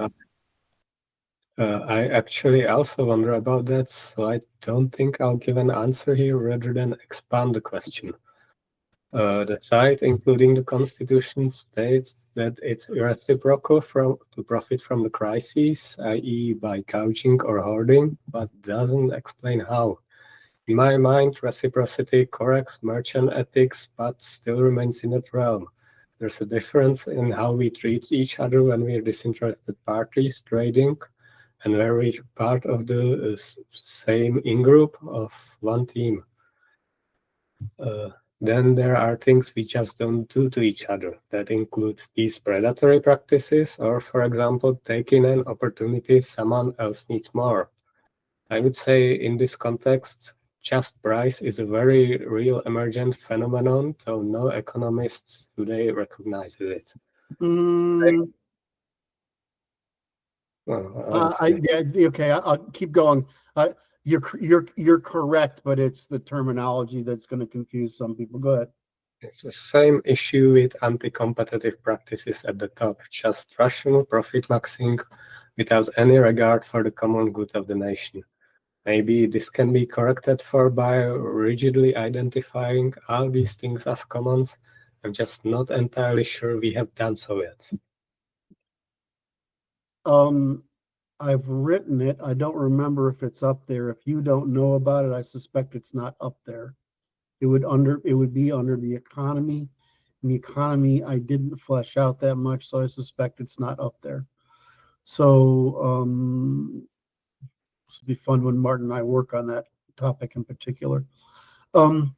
I actually also wonder about that, so I don't think I'll give an answer here rather than expand the question. The site, including the Constitution, states that it's reciprocal to profit from the crises, i.e. by gouging or hoarding, but doesn't explain how. In my mind, reciprocity corrects merchant ethics, but still remains in that realm. There's a difference in how we treat each other when we're disinterested parties trading, and where we're part of the same in-group of one team. Then there are things we just don't do to each other. That includes these predatory practices, or, for example, taking an opportunity someone else needs more. I would say in this context, just price is a very real emergent phenomenon, though no economists today recognize it. Okay, I'll keep going. You're correct, but it's the terminology that's going to confuse some people. Go ahead. It's the same issue with anti-competitive practices at the top, just rational profit maxing without any regard for the common good of the nation. Maybe this can be corrected for by rigidly identifying all these things as commons. I'm just not entirely sure we have done so yet. I've written it. I don't remember if it's up there. If you don't know about it, I suspect it's not up there. It would be under the economy. And the economy I didn't flesh out that much, so I suspect it's not up there. So this will be fun when Martin and I work on that topic in particular. Martin's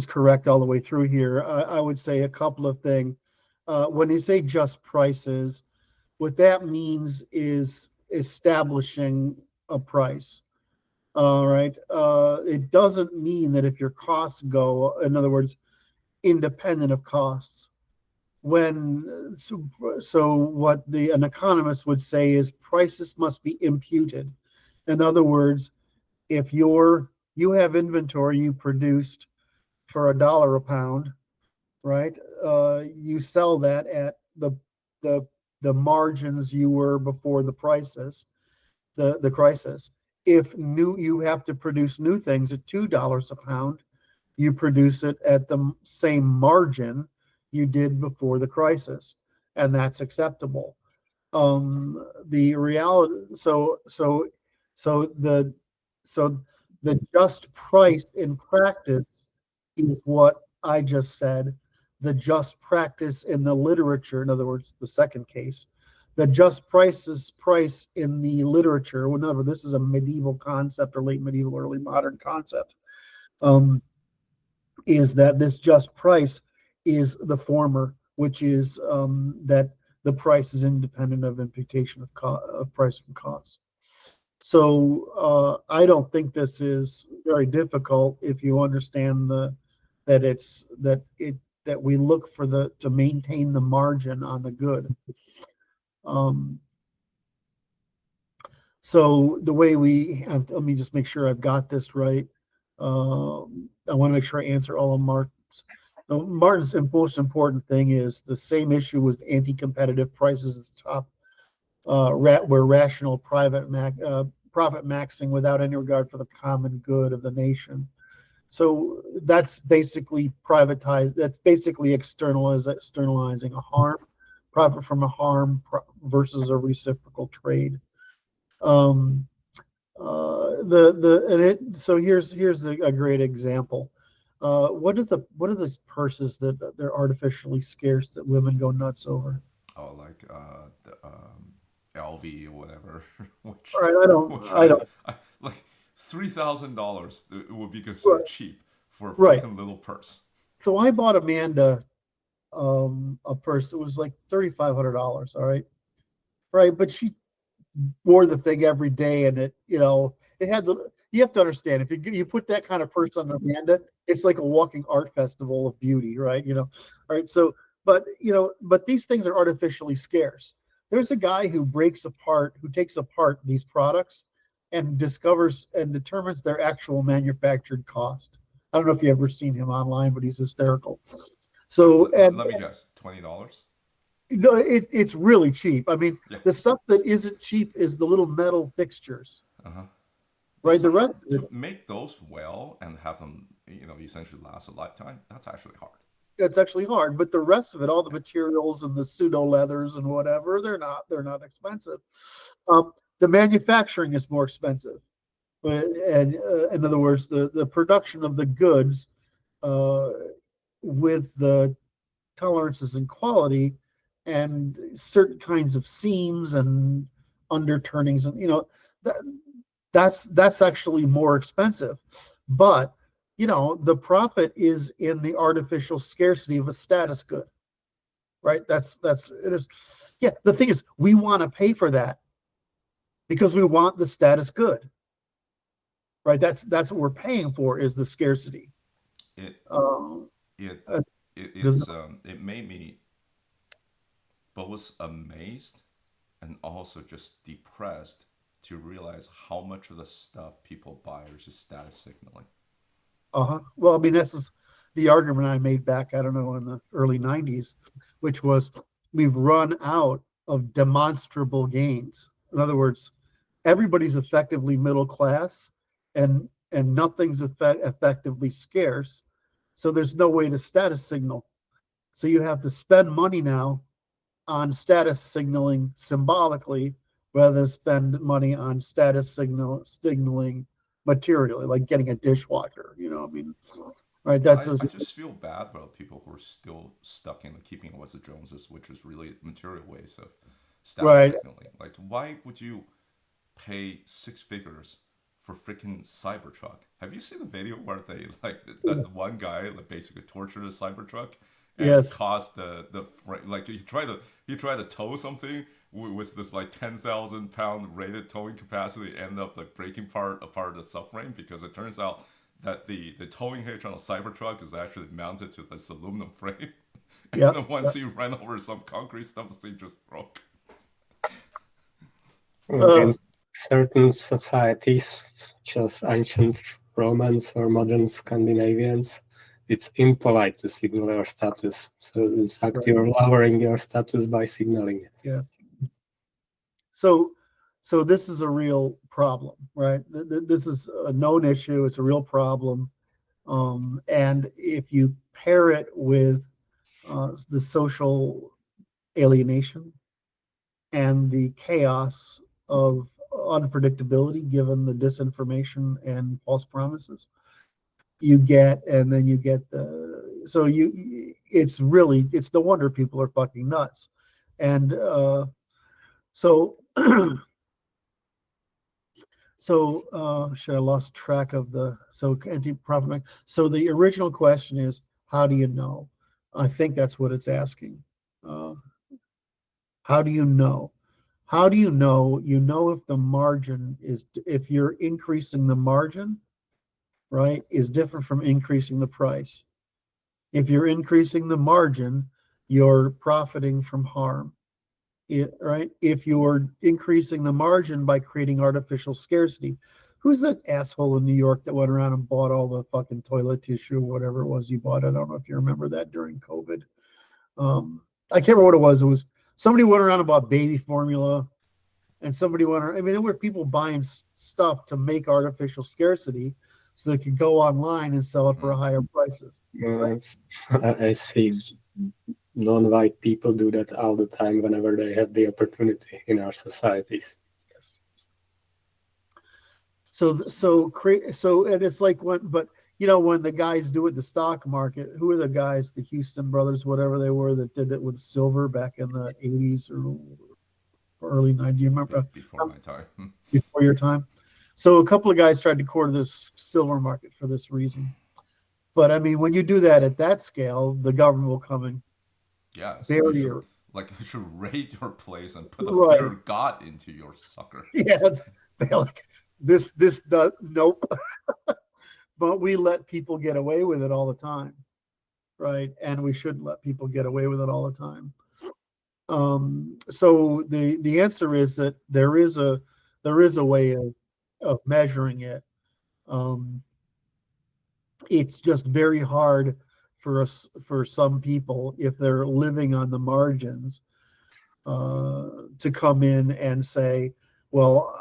correct all the way through here. I would say a couple of things. When you say just prices, what that means is establishing a price. All right. It doesn't mean that if your costs go, in other words, independent of costs. So what an economist would say is prices must be imputed. In other words, if you have inventory you produced for $1 a pound, right? You sell that at the margins you were before the crisis. If you have to produce new things at $2 a pound, you produce it at the same margin you did before the crisis, and that's acceptable. The reality, so the just price in practice is what I just said. The just practice in the literature, in other words, the second case, the just price in the literature, whenever this is a medieval concept or late medieval, early modern concept, is that this just price is the former, which is that the price is independent of imputation of price from cost. So I don't think this is very difficult if you understand that that we look for to maintain the margin on the good. So the way we have, let me just make sure I've got this right. I want to make sure I answer all of Martin's. Martin's most important thing is the same issue with anti-competitive prices at the top, where rational profit maxing without any regard for the common good of the nation. So that's basically privatized. That's basically externalizing a harm, profit from a harm versus a reciprocal trade. So here's a great example. What are those purses that they're artificially scarce that women go nuts over? Oh, like the LV or whatever. Which, All right, I don't. Like $3,000 would be considered cheap for a Right. freaking little purse. So I bought Amanda a purse. It was like $3,500. All right, but she wore the thing every day, and it had the. You have to understand, if you put that kind of purse on Amanda, it's like a walking art festival of beauty, right? All right. So, but these things are artificially scarce. There's a guy who takes apart these products and discovers and determines their actual manufactured cost. I don't know if you've ever seen him online, but he's hysterical. So, let me guess, $20. No, it's really cheap. I mean, Yeah. the stuff that isn't cheap is the little metal fixtures. Uh-huh. Right, the rest to make those well and have them, essentially last a lifetime, that's actually hard. It's actually hard, but the rest of it, all the materials and the pseudo leathers and whatever, they're not expensive. The manufacturing is more expensive, and in other words, the production of the goods with the tolerances and quality and certain kinds of seams and underturnings, and that's actually more expensive. But the profit is in the artificial scarcity of a status good, right? That's it is. Yeah, the thing is, we want to pay for that because we want the status good, right? That's what we're paying for, is the scarcity. It made me both amazed and also just depressed to realize how much of the stuff people buy is just status signaling. Well, I mean, this is the argument I made back, I don't know, in the early 90s, which was we've run out of demonstrable gains. In other words, everybody's effectively middle class and nothing's effectively scarce. So there's no way to status signal. So you have to spend money now on status signaling symbolically rather than spend money on status signaling materially, like getting a dishwasher. I mean, right? I just feel bad about people who are still stuck in keeping it with the Joneses, which is really material ways of status signaling. Like, why would you pay six figures for freaking Cybertruck? Have you seen the video where they that one guy basically tortured a Cybertruck and caused the he tried to tow something with this 10,000 pound rated towing capacity, end up breaking apart the subframe because it turns out that the towing hitch on a Cybertruck is actually mounted to this aluminum frame. And then once he ran over some concrete stuff, the thing just broke. In certain societies, such as ancient Romans or modern Scandinavians, it's impolite to signal your status. So in fact, you're lowering your status by signaling it. Yeah. So this is a real problem, right? This is a known issue. It's a real problem. And if you pair it with the social alienation and the chaos of unpredictability, given the disinformation and false promises, it's no wonder people are fucking nuts. And so I lost track of anti-profit. So the original question is, how do you know? I think that's what it's asking. How do you know? How do you know? You know if the margin if you're increasing the margin, right, is different from increasing the price. If you're increasing the margin, you're profiting from harm. Right? If you're increasing the margin by creating artificial scarcity, who's that asshole in New York that went around and bought all the fucking toilet tissue, whatever it was he bought? I don't know if you remember that during COVID. I can't remember what it was. It was somebody went around and bought baby formula, and somebody went around. I mean, there were people buying stuff to make artificial scarcity so they could go online and sell it for higher prices. I see non-white people do that all the time whenever they have the opportunity in our societies. So and it's like when the guys do it, the stock market, who are the guys, the Houston brothers, whatever they were, that did it with silver back in the 80s or early 90s? You remember? Before my time. Before your time. So a couple of guys tried to corner this silver market for this reason. But I mean, when you do that at that scale, the government will come in. Yes. Barrier. You should raid your place and put the fear of God into your sucker. Yeah. They're like, this does, nope. But we let people get away with it all the time. Right. And we shouldn't let people get away with it all the time. So the answer is that there is a way of measuring it. It's just very hard for some people, if they're living on the margins, to come in and say, well,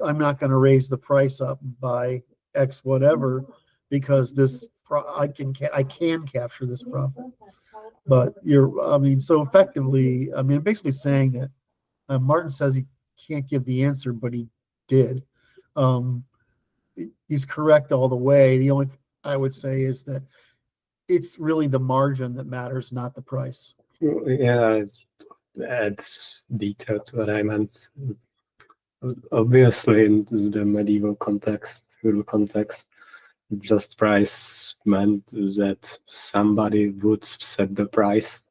I'm not going to raise the price up by X whatever because I can capture this profit. But so effectively, basically saying that Martin says he can't give the answer, but he did. He's correct all the way. The only thing I would say is that it's really the margin that matters, not the price. Yeah, adds detail to what I meant. Obviously, in the medieval context, feudal context, just price meant that somebody would set the price.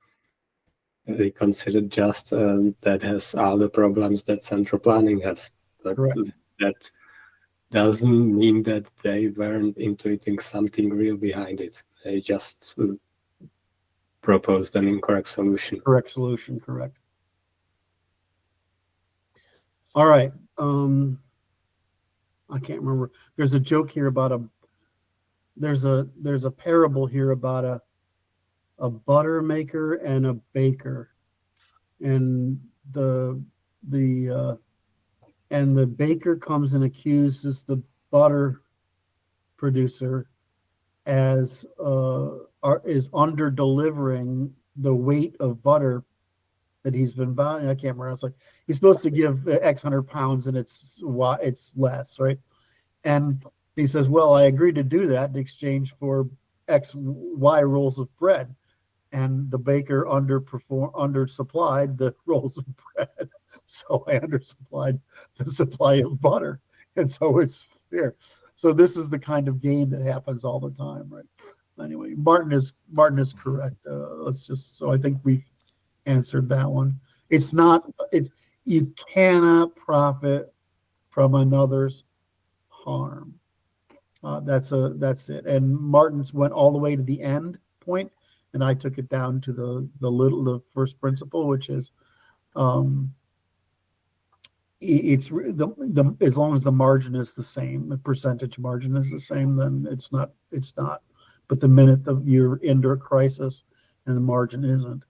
They considered just that has all the problems that central planning has. But Correct. That doesn't mean that they weren't intuiting something real behind it. They just proposed an incorrect solution. Correct solution, correct. All right. I can't remember. There's a joke here about there's a parable here about a butter maker and a baker, and the baker comes and accuses the butter producer as is under delivering the weight of butter that he's been buying. I can't remember. It's like he's supposed to give X 100 pounds and it's less, right? And he says, well, I agreed to do that in exchange for X, Y rolls of bread. And the baker undersupplied the rolls of bread. So I undersupplied the supply of butter. And so it's fair. So this is the kind of game that happens all the time, right? Anyway, Martin is correct. So I think we've answered that one. You cannot profit from another's harm. That's it. And Martin's went all the way to the end point, and I took it down to the first principle, which is it's as long as the margin is the same, the percentage margin is the same, then it's not. But the minute you're under a crisis and the margin isn't,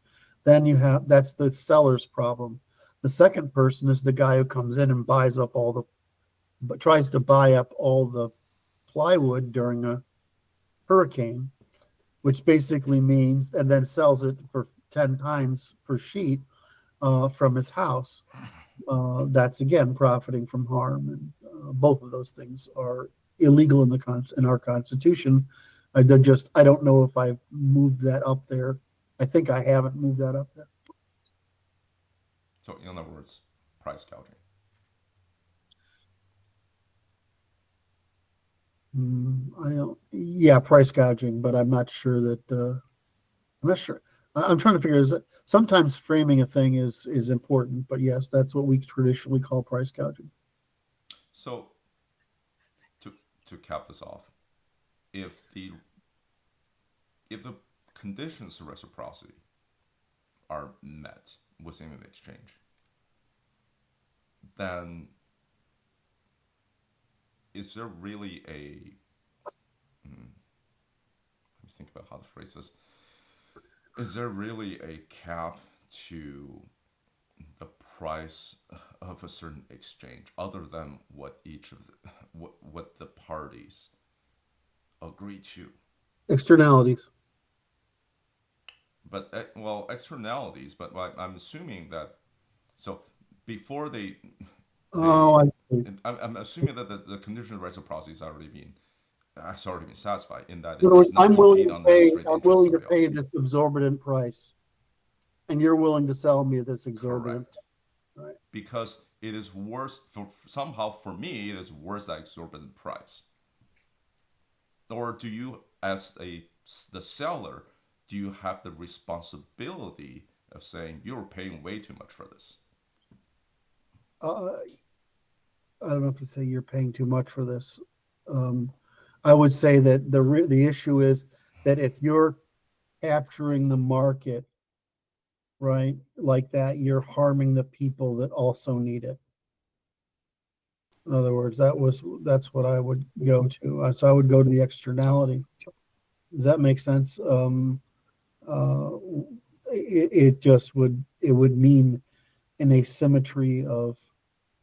then that's the seller's problem. The second person is the guy who comes in and tries to buy up all the plywood during a hurricane, which basically means, and then sells it for 10 times per sheet from his house. That's again profiting from harm, and both of those things are illegal in our Constitution. I don't know if I've moved that up there. I think I haven't moved that up there. So in other words, price gouging. Price gouging, but I'm not sure that. I'm not sure. I'm trying to figure out. Sometimes framing a thing is important, but yes, that's what we traditionally call price gouging. So, to cap this off, if the conditions of reciprocity are met within an exchange, then is there really a let me think about how to phrase this. Is there really a cap to the price of a certain exchange other than what each of what the parties agree to? Externalities. But well, externalities. But I'm assuming that so before they Oh, I see. I'm assuming that the condition of reciprocity has already been satisfied in that In it other words, does not impede on the straight I'm interest willing of to somebody pay else. this exorbitant price, and you're willing to sell me this exorbitant. Correct. Right. Because it is worse somehow for me. It is worth that exorbitant price. Or do you, as the seller, do you have the responsibility of saying you're paying way too much for this? I don't know if you say you're paying too much for this. I would say that the issue is that if you're capturing the market, right, like that, you're harming the people that also need it. In other words, that's what I would go to. So I would go to the externality. Does that make sense? It would mean an asymmetry of.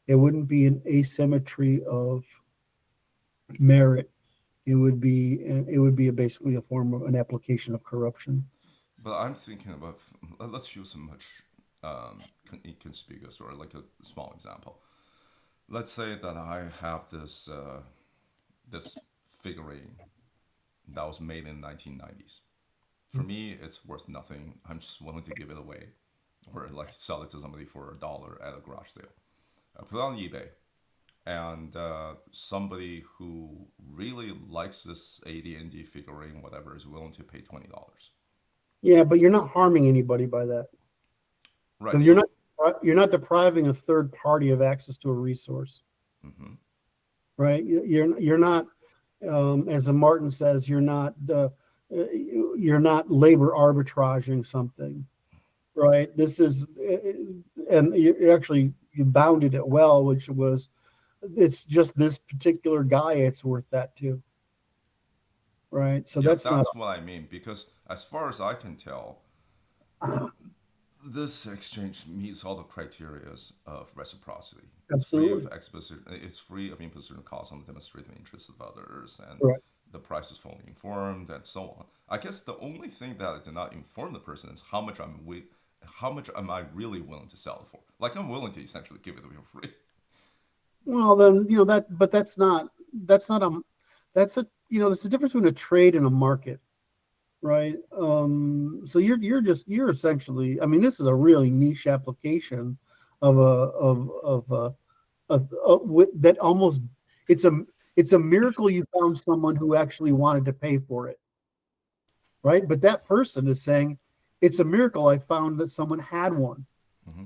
It wouldn't be an asymmetry of merit. It would be basically a form of an application of corruption. But I'm thinking about, let's use a much inconspicuous or like a small example. Let's say that I have this this figurine that was made in 1990s. For me, it's worth nothing. I'm just willing to give it away, or like sell it to somebody for $1 at a garage sale. I put it on eBay, and somebody who really likes this AD&D figurine, whatever, is willing to pay $20. Yeah, but you're not harming anybody by that. Right. Because you're not depriving a third party of access to a resource. Mm-hmm. Right. You're not, as Martin says, you're not labor arbitraging something. Right. This is, and you bounded it well, which was, it's just this particular guy. It's worth that too. Right. So Yeah, that's not. what I mean, because as far as I can tell, this exchange meets all the criteria of reciprocity. Absolutely. It's free of imposition costs on the demonstrative interests of others, and Right. the price is fully informed, and so on. I guess the only thing that I did not inform the person is how much am I really willing to sell it for? Like, I'm willing to essentially give it away for free. Well, then that's a there's a difference between a trade and a market. Right. So you're essentially, I mean, this is a really niche application of that almost, it's a miracle you found someone who actually wanted to pay for it. Right. But that person is saying it's a miracle I found that someone had one. Mm-hmm.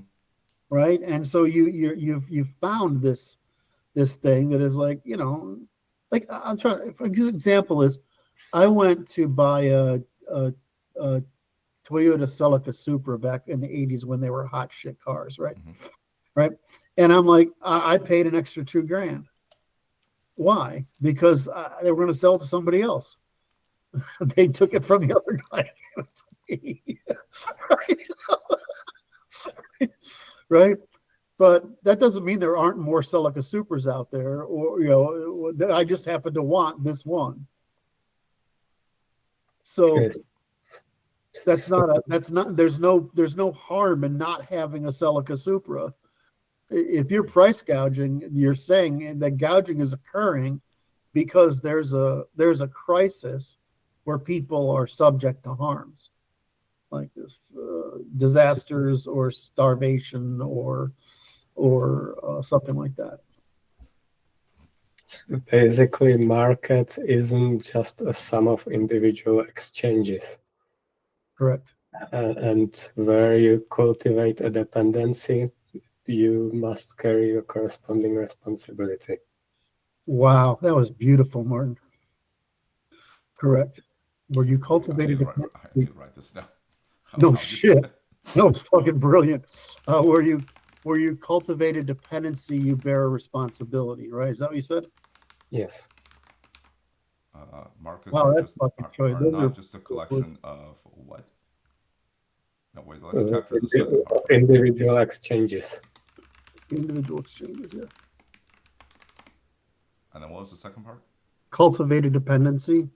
Right. And so you've found this thing that is like, like I'm trying, for example is, I went to buy a Toyota Celica Supra back in the 80s when they were hot shit cars, right? Mm-hmm. Right. And I'm like, I paid an extra $2,000. Why? Because they were going to sell it to somebody else. They took it from the other guy. Right? Right. But that doesn't mean there aren't more Celica Supras out there, or I just happen to want this one. So there's no harm in not having a Celica Supra. If you're price gouging, you're saying that gouging is occurring because there's a crisis where people are subject to harms, like this, disasters or starvation or something like that. So basically, market isn't just a sum of individual exchanges. Correct. And where you cultivate a dependency, you must carry a corresponding responsibility. Wow, that was beautiful, Martin. Correct. Where you I cultivated need dependency. to write this down. No shit. That was fucking brilliant. Where you cultivated dependency, you bear a responsibility, right? Is that what you said? Yes. Markets Wow, are that's fucking choice. Those not are just a collection of what? No, wait, let's capture the Indi- second part. individual exchanges. individual exchanges, yeah. And then what was the second part? Cultivated dependency.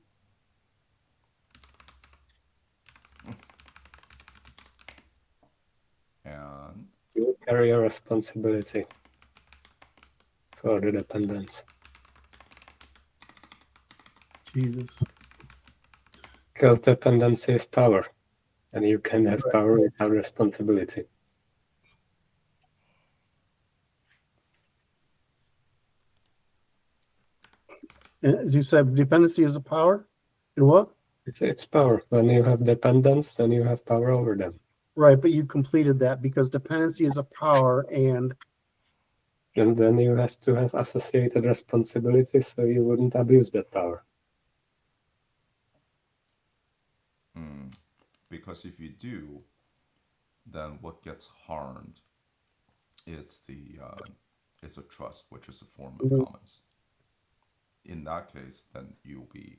And You carry a responsibility for the dependence. Jesus. Because dependency is power, and you can have power without responsibility. As you said, dependency is a power. And what? It's power. When you have dependence, then you have power over them. Right, but you completed that because dependency is a power, and then you have to have associated responsibilities so you wouldn't abuse that power. because if you do, then what gets harmed? It's a trust, which is a form of commons. In that case, then you'll be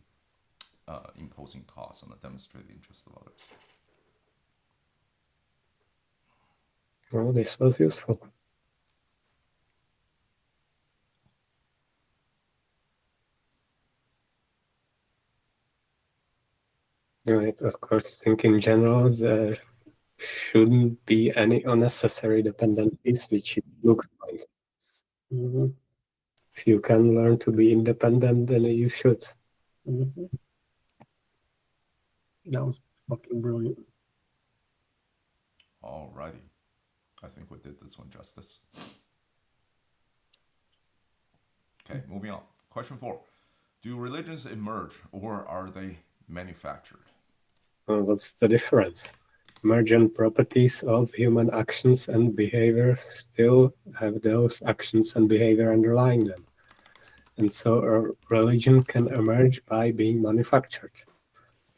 imposing costs on the demonstrated interest of others. Well, this was useful. Right, of course, think in general there shouldn't be any unnecessary dependencies, which looks like. If you can learn to be independent, then you should. That was fucking brilliant. Alrighty. I think we did this one justice. Okay, moving on. Question 4. Do religions emerge or are they manufactured? What's the difference? Emergent properties of human actions and behavior still have those actions and behavior underlying them. And so a religion can emerge by being manufactured.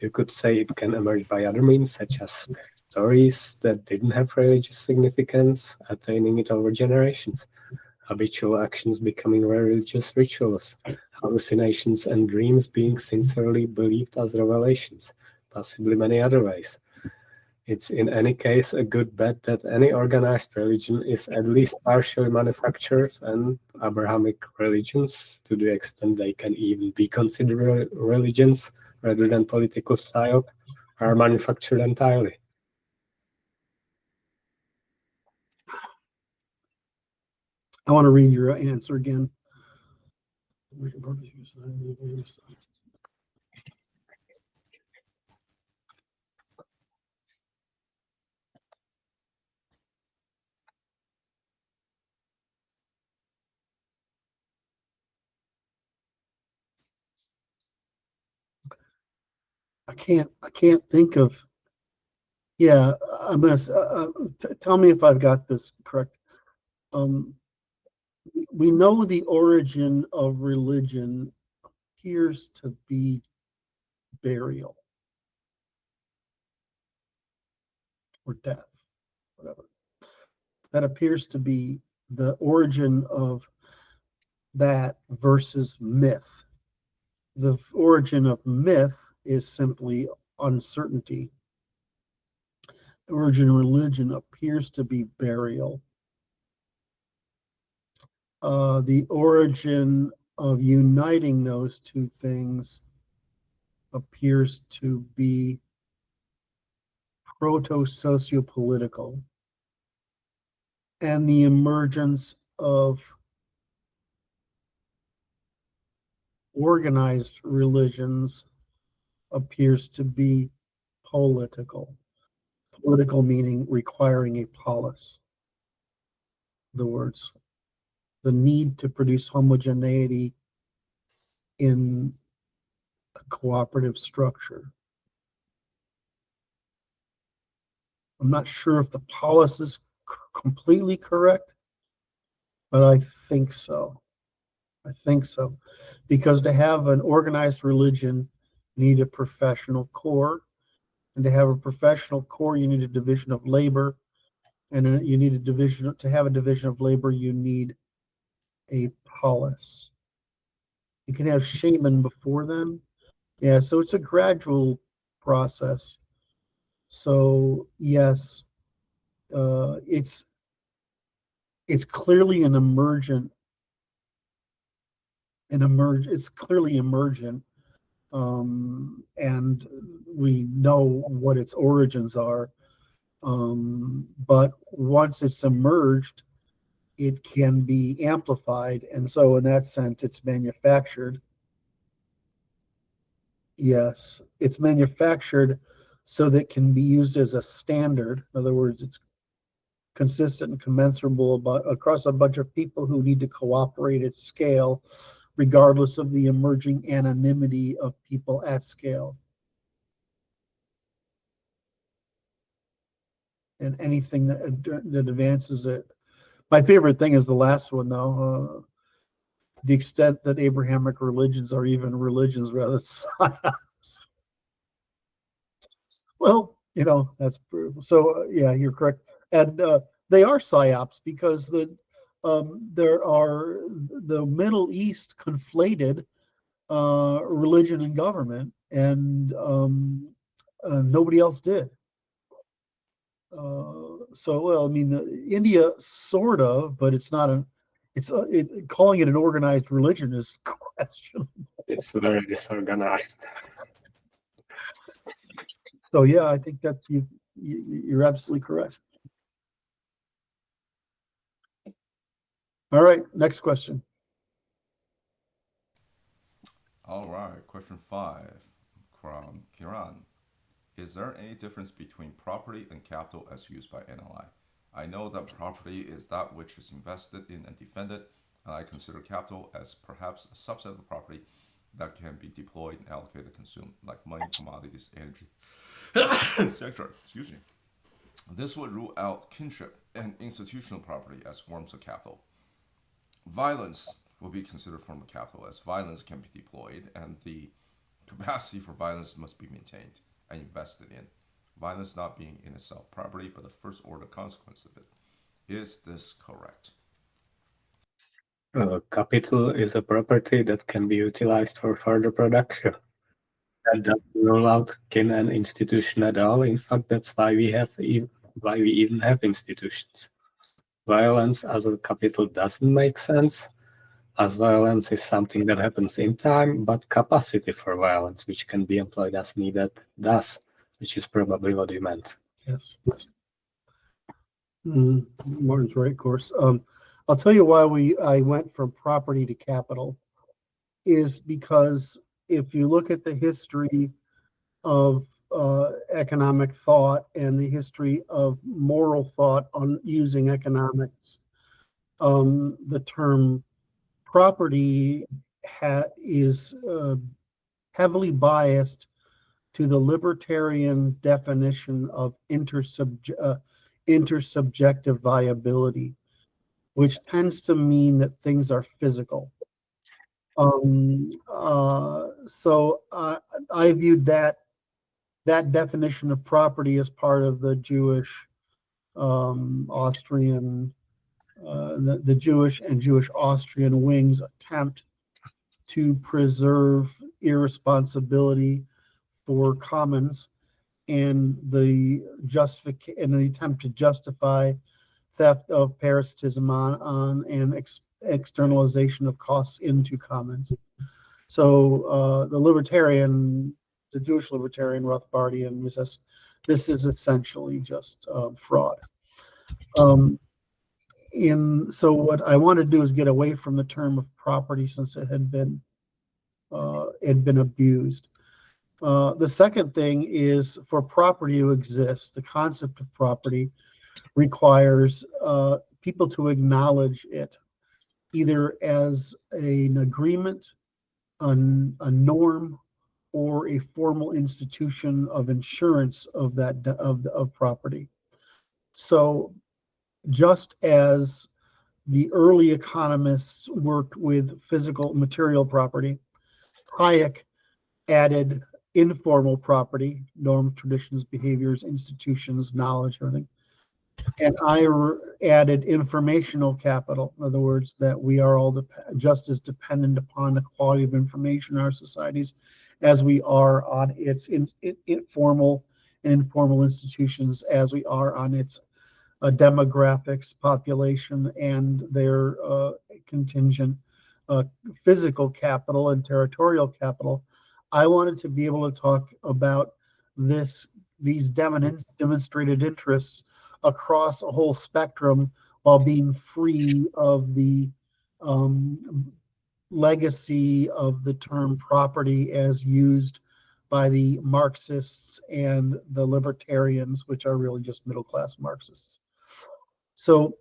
You could say it can emerge by other means, such as stories that didn't have religious significance, attaining it over generations, habitual actions becoming religious rituals, hallucinations and dreams being sincerely believed as revelations, possibly many other ways. It's in any case a good bet that any organized religion is at least partially manufactured, and Abrahamic religions, to the extent they can even be considered religions rather than political style, are manufactured entirely. I want to read your answer again. I can't think of. Yeah, I'm gonna tell me if I've got this correct. We know the origin of religion appears to be burial or death, whatever. That appears to be the origin of that versus myth. The origin of myth is simply uncertainty. The origin of religion appears to be burial. The origin of uniting those two things appears to be proto-sociopolitical. And the emergence of organized religions appears to be political. Political meaning requiring a polis. The words. The need to produce homogeneity in a cooperative structure. I'm not sure if the polis is completely correct, but I think so. I think so. Because to have an organized religion You need a professional core. And to have a professional core, you need a division of labor. And you need a division, to have a division of labor, you need a polis. You can have shaman before then. Yeah, so it's a gradual process. So yes, it's clearly an emergent, it's clearly emergent, and we know what its origins are. But once it's emerged, it can be amplified, and so in that sense, it's manufactured. Yes, it's manufactured so that it can be used as a standard. In other words, it's consistent and commensurable across a bunch of people who need to cooperate at scale, regardless of the emerging anonymity of people at scale. And anything that advances it. My favorite thing is the last one, though. The extent that Abrahamic religions are even religions rather than psyops. Well, that's so. Yeah, you're correct, and they are psyops because there are the Middle East conflated religion and government, and nobody else did. So, well, I mean, India sort of, but it's not calling it an organized religion is questionable. It's very disorganized. So yeah, I think that you're absolutely correct. All right, next question. All right, question 5 from Kiran. Is there any difference between property and capital as used by NLI? I know that property is that which is invested in and defended, and I consider capital as perhaps a subset of property that can be deployed and allocated and consumed, like money, commodities, energy, etc. Excuse me. This would rule out kinship and institutional property as forms of capital. Violence will be considered a form of capital, as violence can be deployed, and the capacity for violence must be maintained and invested in. Violence not being in itself property, but the first order consequence of it. Is this correct? Capital is a property that can be utilized for further production. That doesn't rule out kin and institution at all. In fact, that's why we even have institutions. Violence as a capital doesn't make sense, as violence is something that happens in time, but capacity for violence, which can be employed as needed, does, which is probably what you meant. Yes. Martin's right, of course. I'll tell you why I went from property to capital is because if you look at the history of economic thought and the history of moral thought on using economics, the term property is heavily biased to the libertarian definition of intersubjective viability, which tends to mean that things are physical. So I viewed that definition of property as part of the Jewish, Austrian, the Jewish and Jewish Austrian wing's attempt to preserve irresponsibility for commons and the attempt to justify theft of parasitism on and externalization of costs into commons. So the Jewish libertarian Rothbardian says this is essentially just fraud. So what I want to do is get away from the term of property since it had been abused. The second thing is for property to exist, the concept of property requires people to acknowledge it, either as an agreement, a norm, or a formal institution of insurance of property. So just as the early economists worked with physical material property, Hayek added informal property, norms, traditions, behaviors, institutions, knowledge, everything. And I added informational capital. In other words, that we are all just as dependent upon the quality of information in our societies as we are on its informal and informal institutions, as we are on its demographics, population, and their contingent physical capital and territorial capital. I wanted to be able to talk about these demonstrated interests across a whole spectrum while being free of the legacy of the term property as used by the Marxists and the libertarians, which are really just middle-class Marxists. So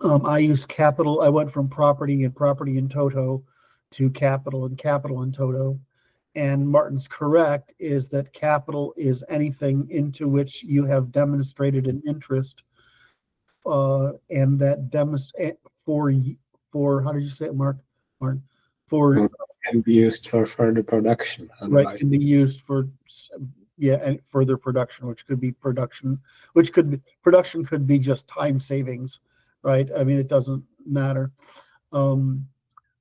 I use capital. I went from property in toto to capital and toto. And Martin's correct is that capital is anything into which you have demonstrated an interest, and that for how did you say it, Martin? For can be used for further production. Right, can be used for and further production, which could be production could be just time savings, right? I mean, it doesn't matter.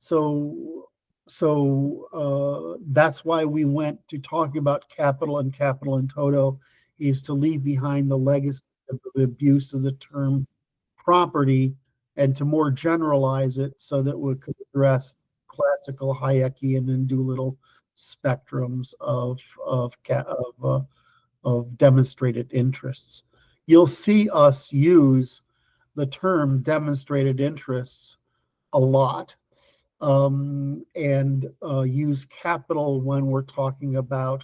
So that's why we went to talking about capital and toto, is to leave behind the legacy of the abuse of the term property and to more generalize it so that we could address classical Hayekian and Doolittle spectrums of demonstrated interests. You'll see us use the term demonstrated interests a lot, and use capital when we're talking about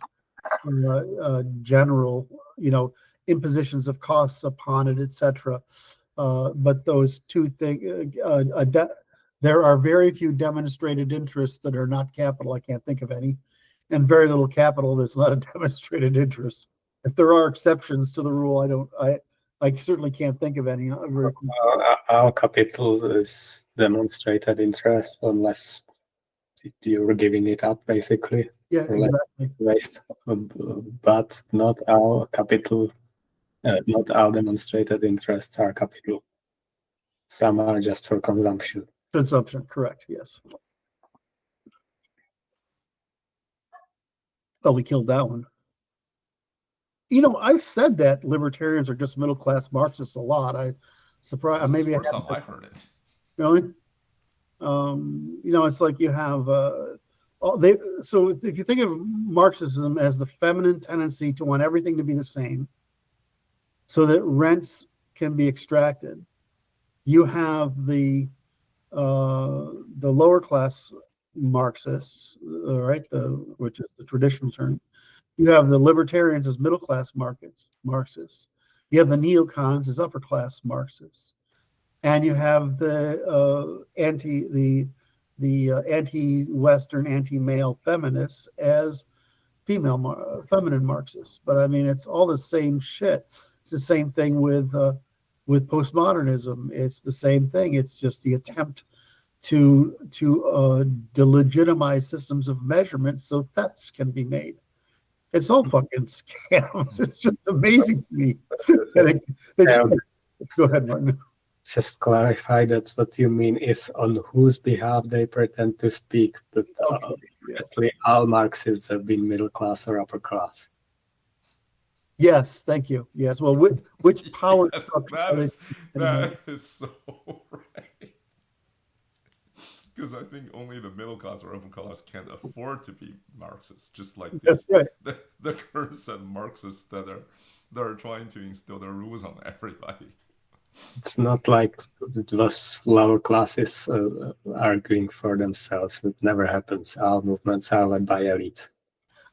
general, impositions of costs upon it, etc. But those two things, there are very few demonstrated interests that are not capital. I can't think of any, and very little capital that's not a demonstrated interest. If there are exceptions to the rule, I certainly can't think of any. Our capital is demonstrated interest unless you're giving it up, basically. Yeah, exactly. Waste, but not our capital, not our demonstrated interests are capital. Some are just for consumption. Consumption, correct, yes. Oh, we killed that one. I've said that libertarians are just middle-class Marxists a lot. Maybe first time I heard it. Really? It's like you have so if you think of Marxism as the feminine tendency to want everything to be the same so that rents can be extracted, you have the lower class Marxists, right? Which is the traditional term. You have the libertarians as middle class Marxists. You have the neocons as upper class Marxists, and you have the anti-Western, anti-male feminists as feminine Marxists. But I mean, it's all the same shit. It's the same thing with postmodernism. It's the same thing. It's just the attempt to delegitimize systems of measurement so thefts can be made. It's all fucking scams. It's just amazing to me. Go ahead, Martin. Just clarify that what you mean is on whose behalf they pretend to speak. But obviously, all Marxists have been middle class or upper class. Yes, thank you. Yes, well, which power structure? That is so right. Because I think only the middle class or upper class can afford to be Marxists, just like That's right. the current set of Marxists that are trying to instill their rules on everybody. It's not like those lower classes arguing for themselves. It never happens. All movements are led by elite.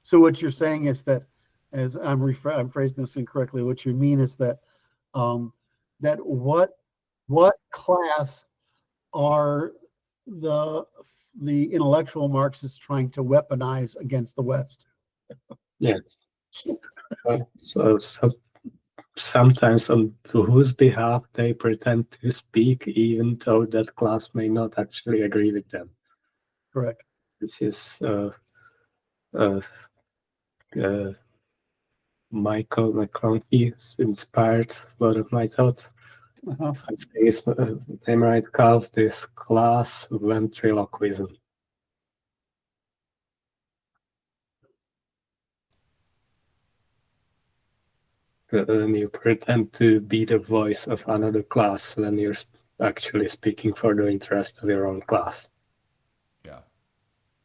So what you're saying is that, as I'm phrasing this incorrectly, what you mean is that that what class are the intellectual Marxists trying to weaponize against the West? Yes. So sometimes on whose behalf they pretend to speak, even though that class may not actually agree with them. Correct. This is uh, uh, Michael McCronkie inspired a lot of my thoughts. Uh-huh. I'm saying his name right, calls this class ventriloquism. And you pretend to be the voice of another class when you're actually speaking for the interest of your own class. Yeah.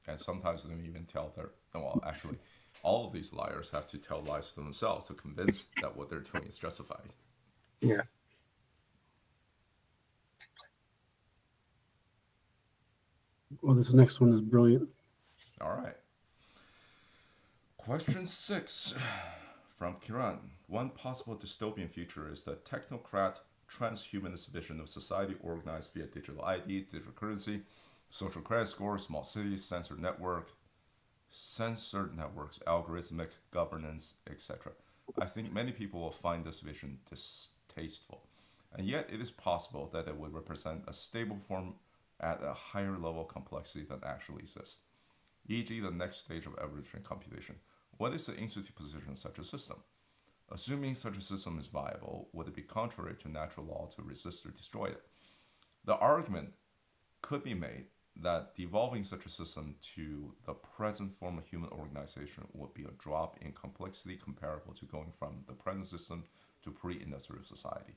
And sometimes they don't even tell well, actually, all of these liars have to tell lies to themselves to convince that what they're doing is justified. Yeah. Well, this next one is brilliant. All right. Question 6 from Kiran. One possible dystopian future is the technocrat transhumanist vision of society organized via digital IDs, digital currency, social credit scores, small cities, censored networks, algorithmic governance, etc. I think many people will find this vision distasteful, and yet it is possible that it would represent a stable form at a higher level of complexity than actually exists, e.g. the next stage of evolutionary computation. What is the Institute's position in such a system? Assuming such a system is viable, would it be contrary to natural law to resist or destroy it? The argument could be made that devolving such a system to the present form of human organization would be a drop in complexity comparable to going from the present system to pre-industrial society.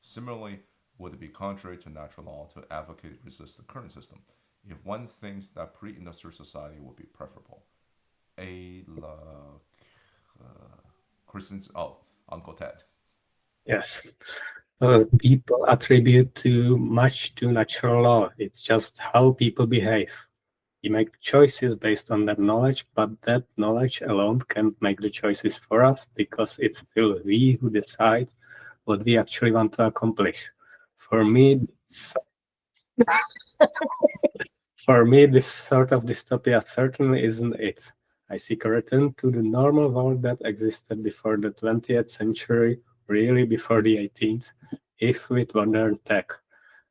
Similarly, would it be contrary to natural law to advocate resist the current system if one thinks that pre-industrial society would be preferable? Christians, Uncle Ted. Yes. People attribute too much to natural law. It's just how people behave. We make choices based on that knowledge, but that knowledge alone can't make the choices for us because it's still we who decide what we actually want to accomplish. For me, this sort of dystopia certainly isn't it. I seek a return to the normal world that existed before the 20th century, really before the 18th, if with modern tech.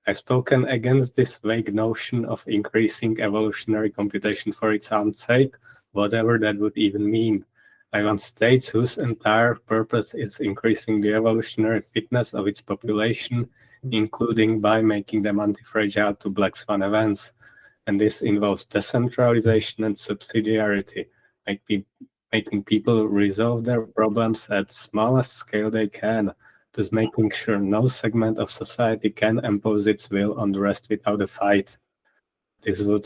I've spoken against this vague notion of increasing evolutionary computation for its own sake, whatever that would even mean. I want states whose entire purpose is increasing the evolutionary fitness of its population, including by making them anti-fragile to black swan events. And this involves decentralization and subsidiarity, making people resolve their problems at smallest scale they can, thus making sure no segment of society can impose its will on the rest without a fight. This would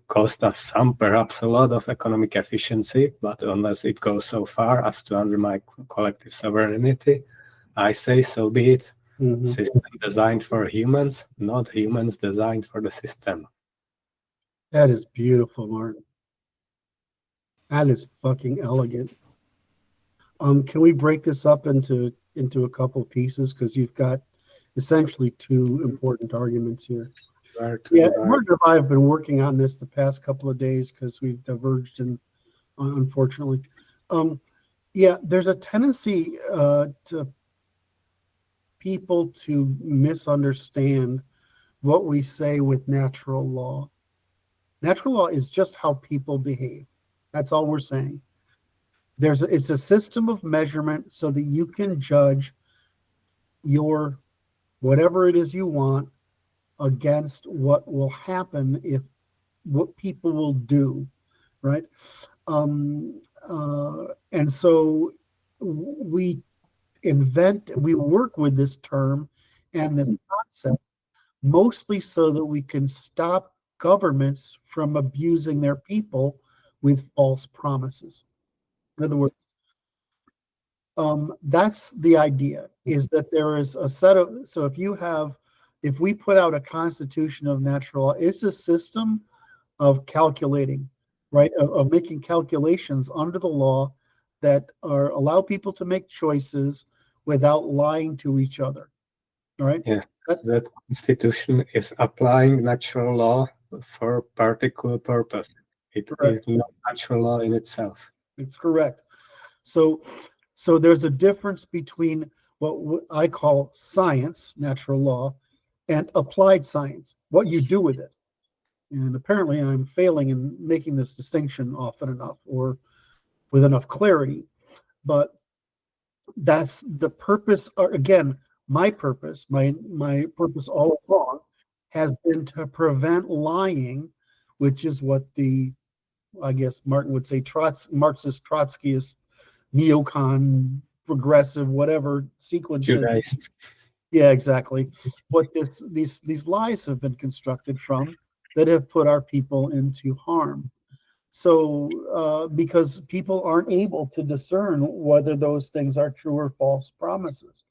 cost us some, perhaps a lot of economic efficiency, but unless it goes so far as to undermine collective sovereignty, I say so be it. Mm-hmm. System designed for humans, not humans designed for the system. That is beautiful, Martin. That is fucking elegant. Can we break this up into a couple pieces, because you've got essentially two important arguments here. Yeah, Martin and I have been working on this the past couple of days because we've diverged, unfortunately. Yeah, there's a tendency to people to misunderstand what we say with natural law. Natural law is just how people behave. That's all we're saying. It's a system of measurement so that you can judge your whatever it is you want against what will happen, if what people will do, right? And so we work with this term and this concept mostly so that we can stop governments from abusing their people with false promises. In other words, that's the idea, is that there is a set of, so if we put out a constitution of natural law, it's a system of calculating, right? Of making calculations under the law that allow people to make choices without lying to each other. All right? Yes, that constitution is applying natural law for a particular purpose. It is not natural law in itself. It's correct. So there's a difference between what I call science, natural law, and applied science, what you do with it. And apparently I'm failing in making this distinction often enough or with enough clarity. But that's the purpose, or again, my purpose all along has been to prevent lying, which is what I guess Martin would say, Marxist, Trotskyist, neocon, progressive, whatever sequence. Judaist. Yeah, exactly. What these lies have been constructed from that have put our people into harm. So because people aren't able to discern whether those things are true or false promises.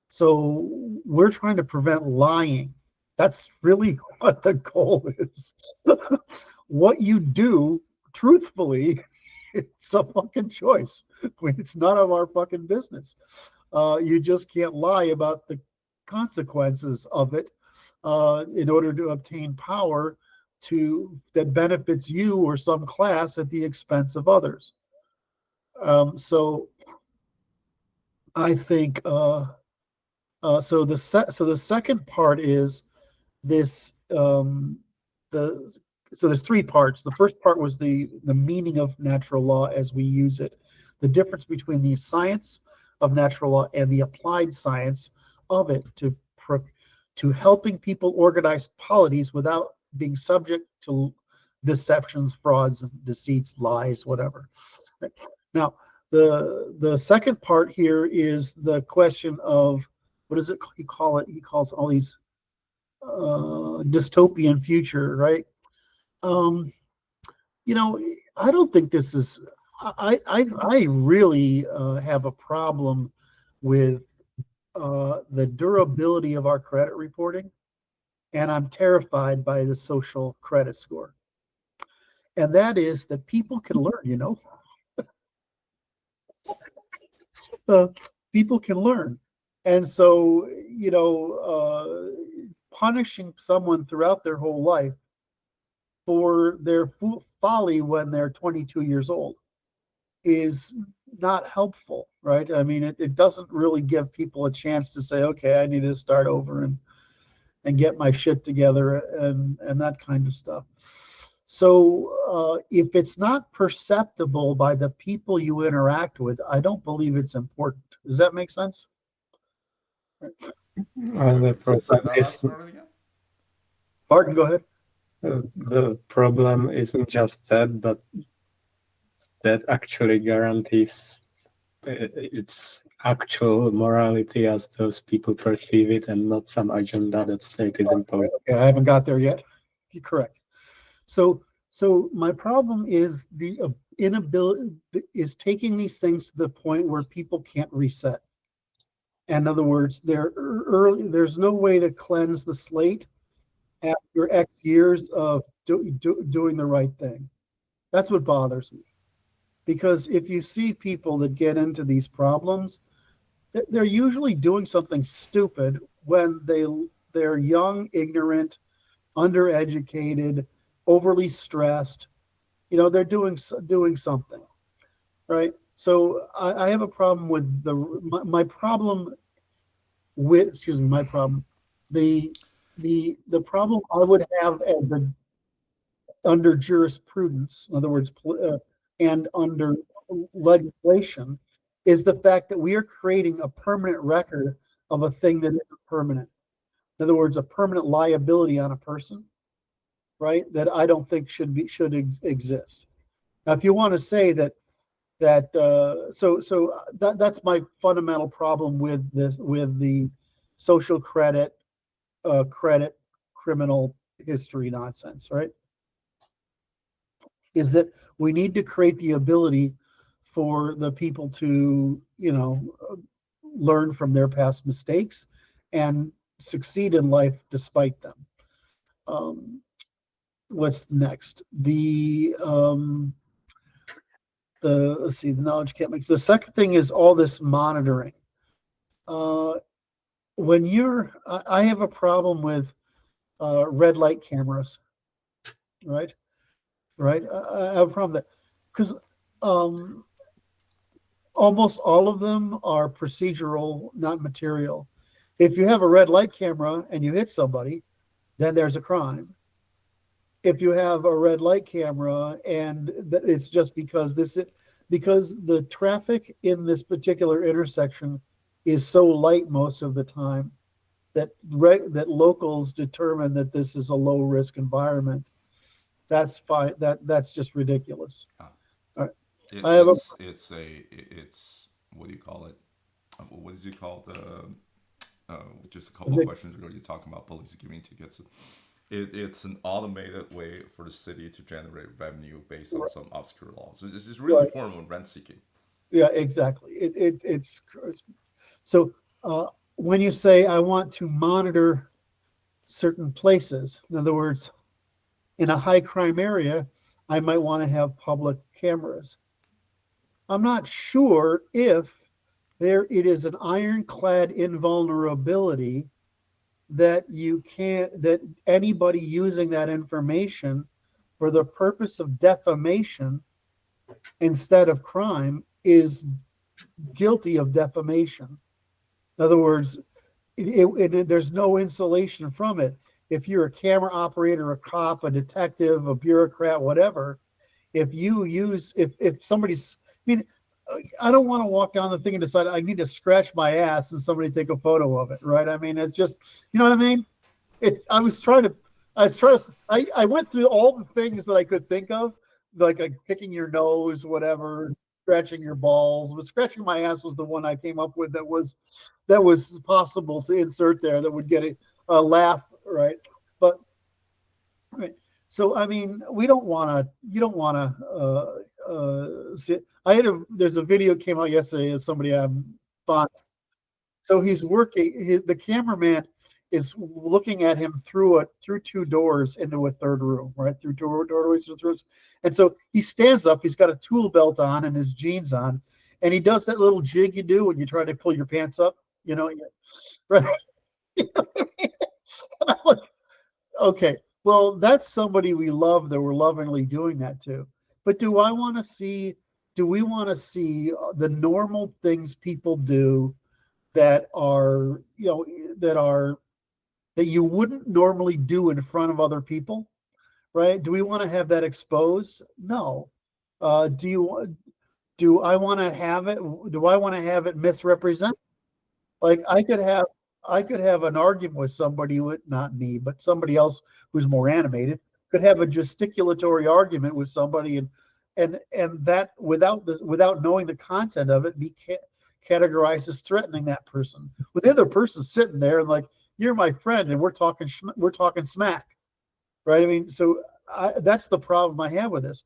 So we're trying to prevent lying. That's really what the goal is. What you do truthfully, it's a fucking choice. I mean, it's none of our fucking business. You just can't lie about the consequences of it in order to obtain power that benefits you or some class at the expense of others. So I think so the second part is this so there's three parts. The first part was the meaning of natural law as we use it, the difference between the science of natural law and the applied science of it to helping people organize polities without being subject to deceptions, frauds, deceits, lies, whatever. Now, the second part here is the question of what does he call it? He calls all these dystopian future, right? I don't think this is. I really have a problem with the durability of our credit reporting, and I'm terrified by the social credit score. And that is that people can learn, people can learn. And so, punishing someone throughout their whole life for their folly when they're 22 years old is not helpful, right? I mean, it doesn't really give people a chance to say, okay, I need to start over and get my shit together and that kind of stuff. So if it's not perceptible by the people you interact with, I don't believe it's important. Does that make sense? Martin, go ahead. The problem isn't just that, but that actually guarantees its actual morality as those people perceive it, and not some agenda that state is imposed. Okay, I haven't got there yet. You're correct. So my problem is the inability is taking these things to the point where people can't reset. In other words, there's no way to cleanse the slate after X years of doing the right thing. That's what bothers me. Because if you see people that get into these problems, they're usually doing something stupid when they're young, ignorant, undereducated, overly stressed. They're doing something, right? So I have a problem with my problem I would have under jurisprudence, in other words, and under legislation, is the fact that we are creating a permanent record of a thing that isn't permanent. In other words, a permanent liability on a person, right? That I don't think should exist. Now, if you want to say that's my fundamental problem with the social credit criminal history nonsense, right? Is that we need to create the ability for the people to, learn from their past mistakes and succeed in life despite them. What's next? Let's see, the knowledge can't mix. The second thing is all this monitoring. I have a problem with red light cameras, right? Right? I have a problem with that because almost all of them are procedural, not material. If you have a red light camera and you hit somebody, then there's a crime. if you have a red light camera and it's just because because the traffic in this particular intersection is so light most of the time that that locals determine that this is a low risk environment. That's fine. That's just ridiculous. Ah. All right. I have It's what do you call it? What is it called? Just a couple of questions ago, you're talking about police giving tickets. It's an automated way for the city to generate revenue based on some obscure laws. So this is really a form of rent seeking. Yeah, exactly. It's so when you say I want to monitor certain places, in other words, in a high crime area, I might want to have public cameras. I'm not sure if it is an ironclad invulnerability that that anybody using that information for the purpose of defamation instead of crime is guilty of defamation. In other words, there's no insulation from it. If you're a camera operator, a cop, a detective, a bureaucrat, whatever, if somebody's, I mean, I don't want to walk down the thing and decide I need to scratch my ass and somebody take a photo of it, right? I mean, it's just, you know what I mean? I went through all the things that I could think of, like picking your nose, whatever, scratching your balls, but scratching my ass was the one I came up with that was possible to insert there that would get a laugh, right? But right. So I mean, you don't want to sit. There's a video came out yesterday of somebody I'm fond. So he's working. The cameraman is looking at him through two doors into a third room, right? Through doorways to doors. And so he stands up. He's got a tool belt on and his jeans on, and he does that little jig you do when you try to pull your pants up, right? You know what I mean? And I'm like, okay, well, that's somebody we love that we're lovingly doing that to. But do we want to see the normal things people do that are, that you wouldn't normally do in front of other people, right? Do we want to have that exposed? No. Do I want to have it? Do I want to have it misrepresented? Like I could have an argument with somebody, not me, but somebody else who's more animated, could have a gesticulatory argument with somebody, and that without knowing the content of it, be categorized as threatening that person. With the other person sitting there and like, you're my friend, and we're talking smack, right? I mean, so that's the problem I have with this.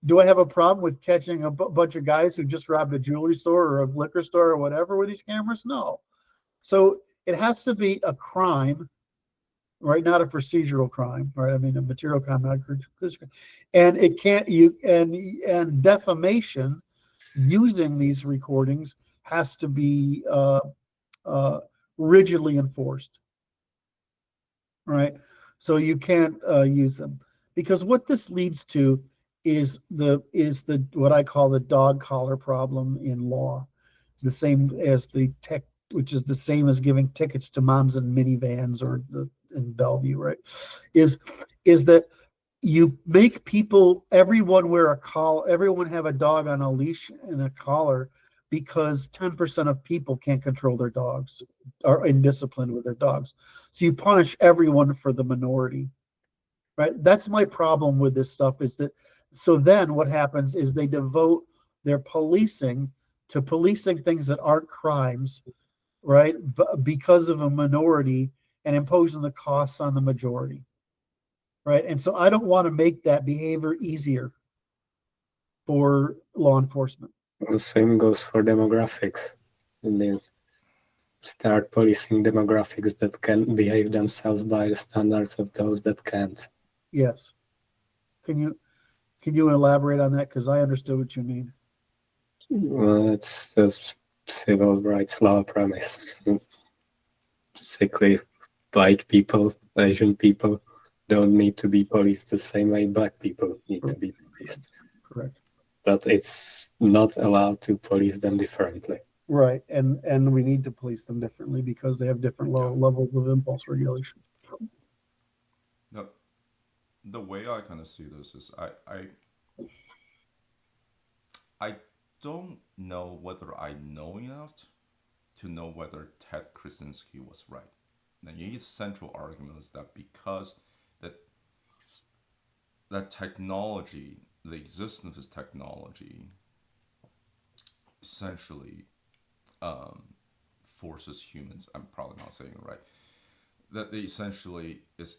Do I have a problem with catching a bunch of guys who just robbed a jewelry store or a liquor store or whatever with these cameras? No. So it has to be a crime, right? Not a procedural crime, right? I mean, a material crime, not a crime. And it can't and defamation using these recordings has to be rigidly enforced, right? So you can't use them, because what this leads to is the what I call the dog collar problem in law, the same as which is the same as giving tickets to moms in minivans or in Bellevue, right? Is that you make everyone wear a collar, everyone have a dog on a leash and a collar, because 10% of people can't control their dogs, are indisciplined with their dogs. So you punish everyone for the minority, right? That's my problem with this stuff, is that, so then what happens is they devote their policing to policing things that aren't crimes, right? Because of a minority, and imposing the costs on the majority, right? And so I don't want to make that behavior easier for law enforcement. The same goes for demographics. And they start policing demographics that can behave themselves by the standards of those that can't. Yes. Can you elaborate on that? Because I understood what you mean. Well, it's the civil rights law premise. Basically, white people, Asian people don't need to be policed the same way black people need to be policed. Correct. But it's not allowed to police them differently. Right, and we need to police them differently because they have different levels of impulse regulation. No. the way I kind of see this is I don't know whether I know enough to know whether Ted Krasinski was right. Now, his central argument is that because that technology, the existence of this technology, essentially forces humans. I'm probably not saying it right. That they essentially is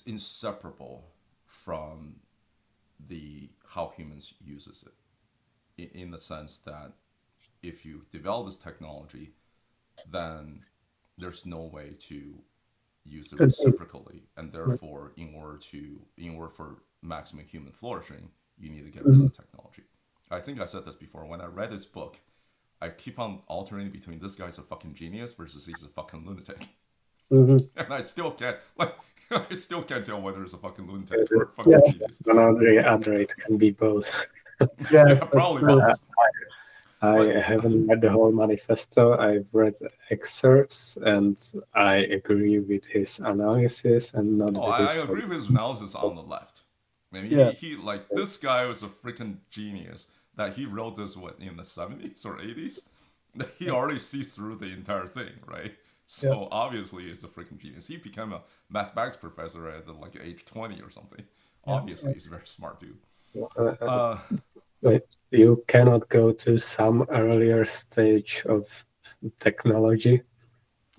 inseparable from the how humans uses it. In the sense that if you develop this technology, then there's no way to use it reciprocally, and therefore, in order for maximum human flourishing, you need to get rid of the technology. I think I said this before. When I read this book, I keep on alternating between this guy's a fucking genius versus he's a fucking lunatic, and I still can't tell whether it's a fucking lunatic or a fucking genius. Other it can be both. Yeah, probably both. I haven't read the whole manifesto. I've read excerpts, and I agree with his analysis and not with his. I agree with his analysis on the left. I mean, he like this guy was a freaking genius that he wrote this in the 70s or 80s. He already sees through the entire thing, right? So obviously he's a freaking genius. He became a mathematics professor at like age 20 or something. Obviously he's a very smart dude. But you cannot go to some earlier stage of technology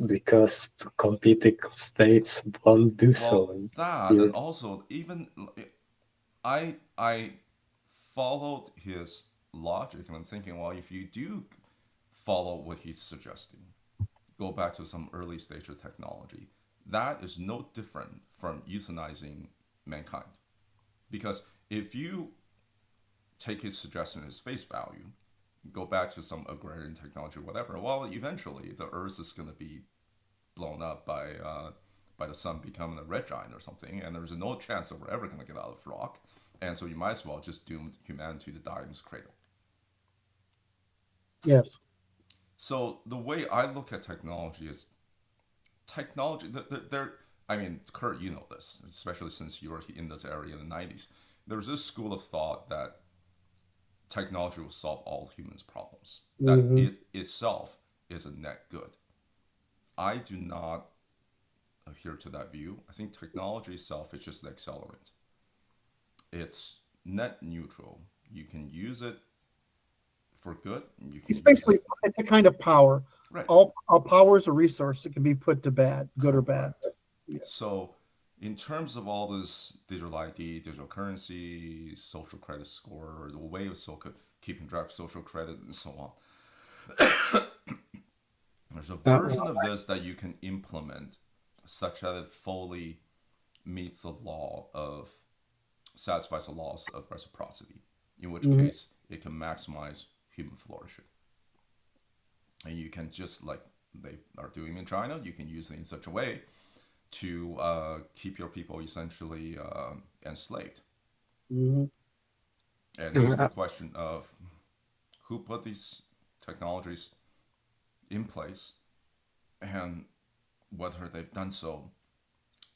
because competing states won't do so. And also even I followed his logic, and I'm thinking, well, if you do follow what he's suggesting, go back to some early stage of technology, that is no different from euthanizing mankind. Because if you take his suggestion as face value, go back to some agrarian technology or whatever, well, eventually the Earth is going to be blown up by the sun becoming a red giant or something, and there's no chance that we're ever going to get out of rock. And so you might as well just doom humanity to die in its cradle. Yes. So the way I look at technology is technology. I mean, Curt, you know this, especially since you were in this area in the 90s. There's this school of thought that technology will solve all humans' problems. That it itself is a net good. I do not adhere to that view. I think technology itself is just an accelerant. It's net neutral. You can use it for good. You can it's a kind of power. Right. All power is a resource that can be put to bad, good or bad. Yeah. So in terms of all this digital ID, digital currency, social credit score, the way of keeping track of social credit and so on, there's a version of this that you can implement such that it fully meets the satisfies the laws of reciprocity, in which case it can maximize human flourishing. And you can just, like they are doing in China, you can use it in such a way to keep your people essentially enslaved. And just the question of who put these technologies in place and whether they've done so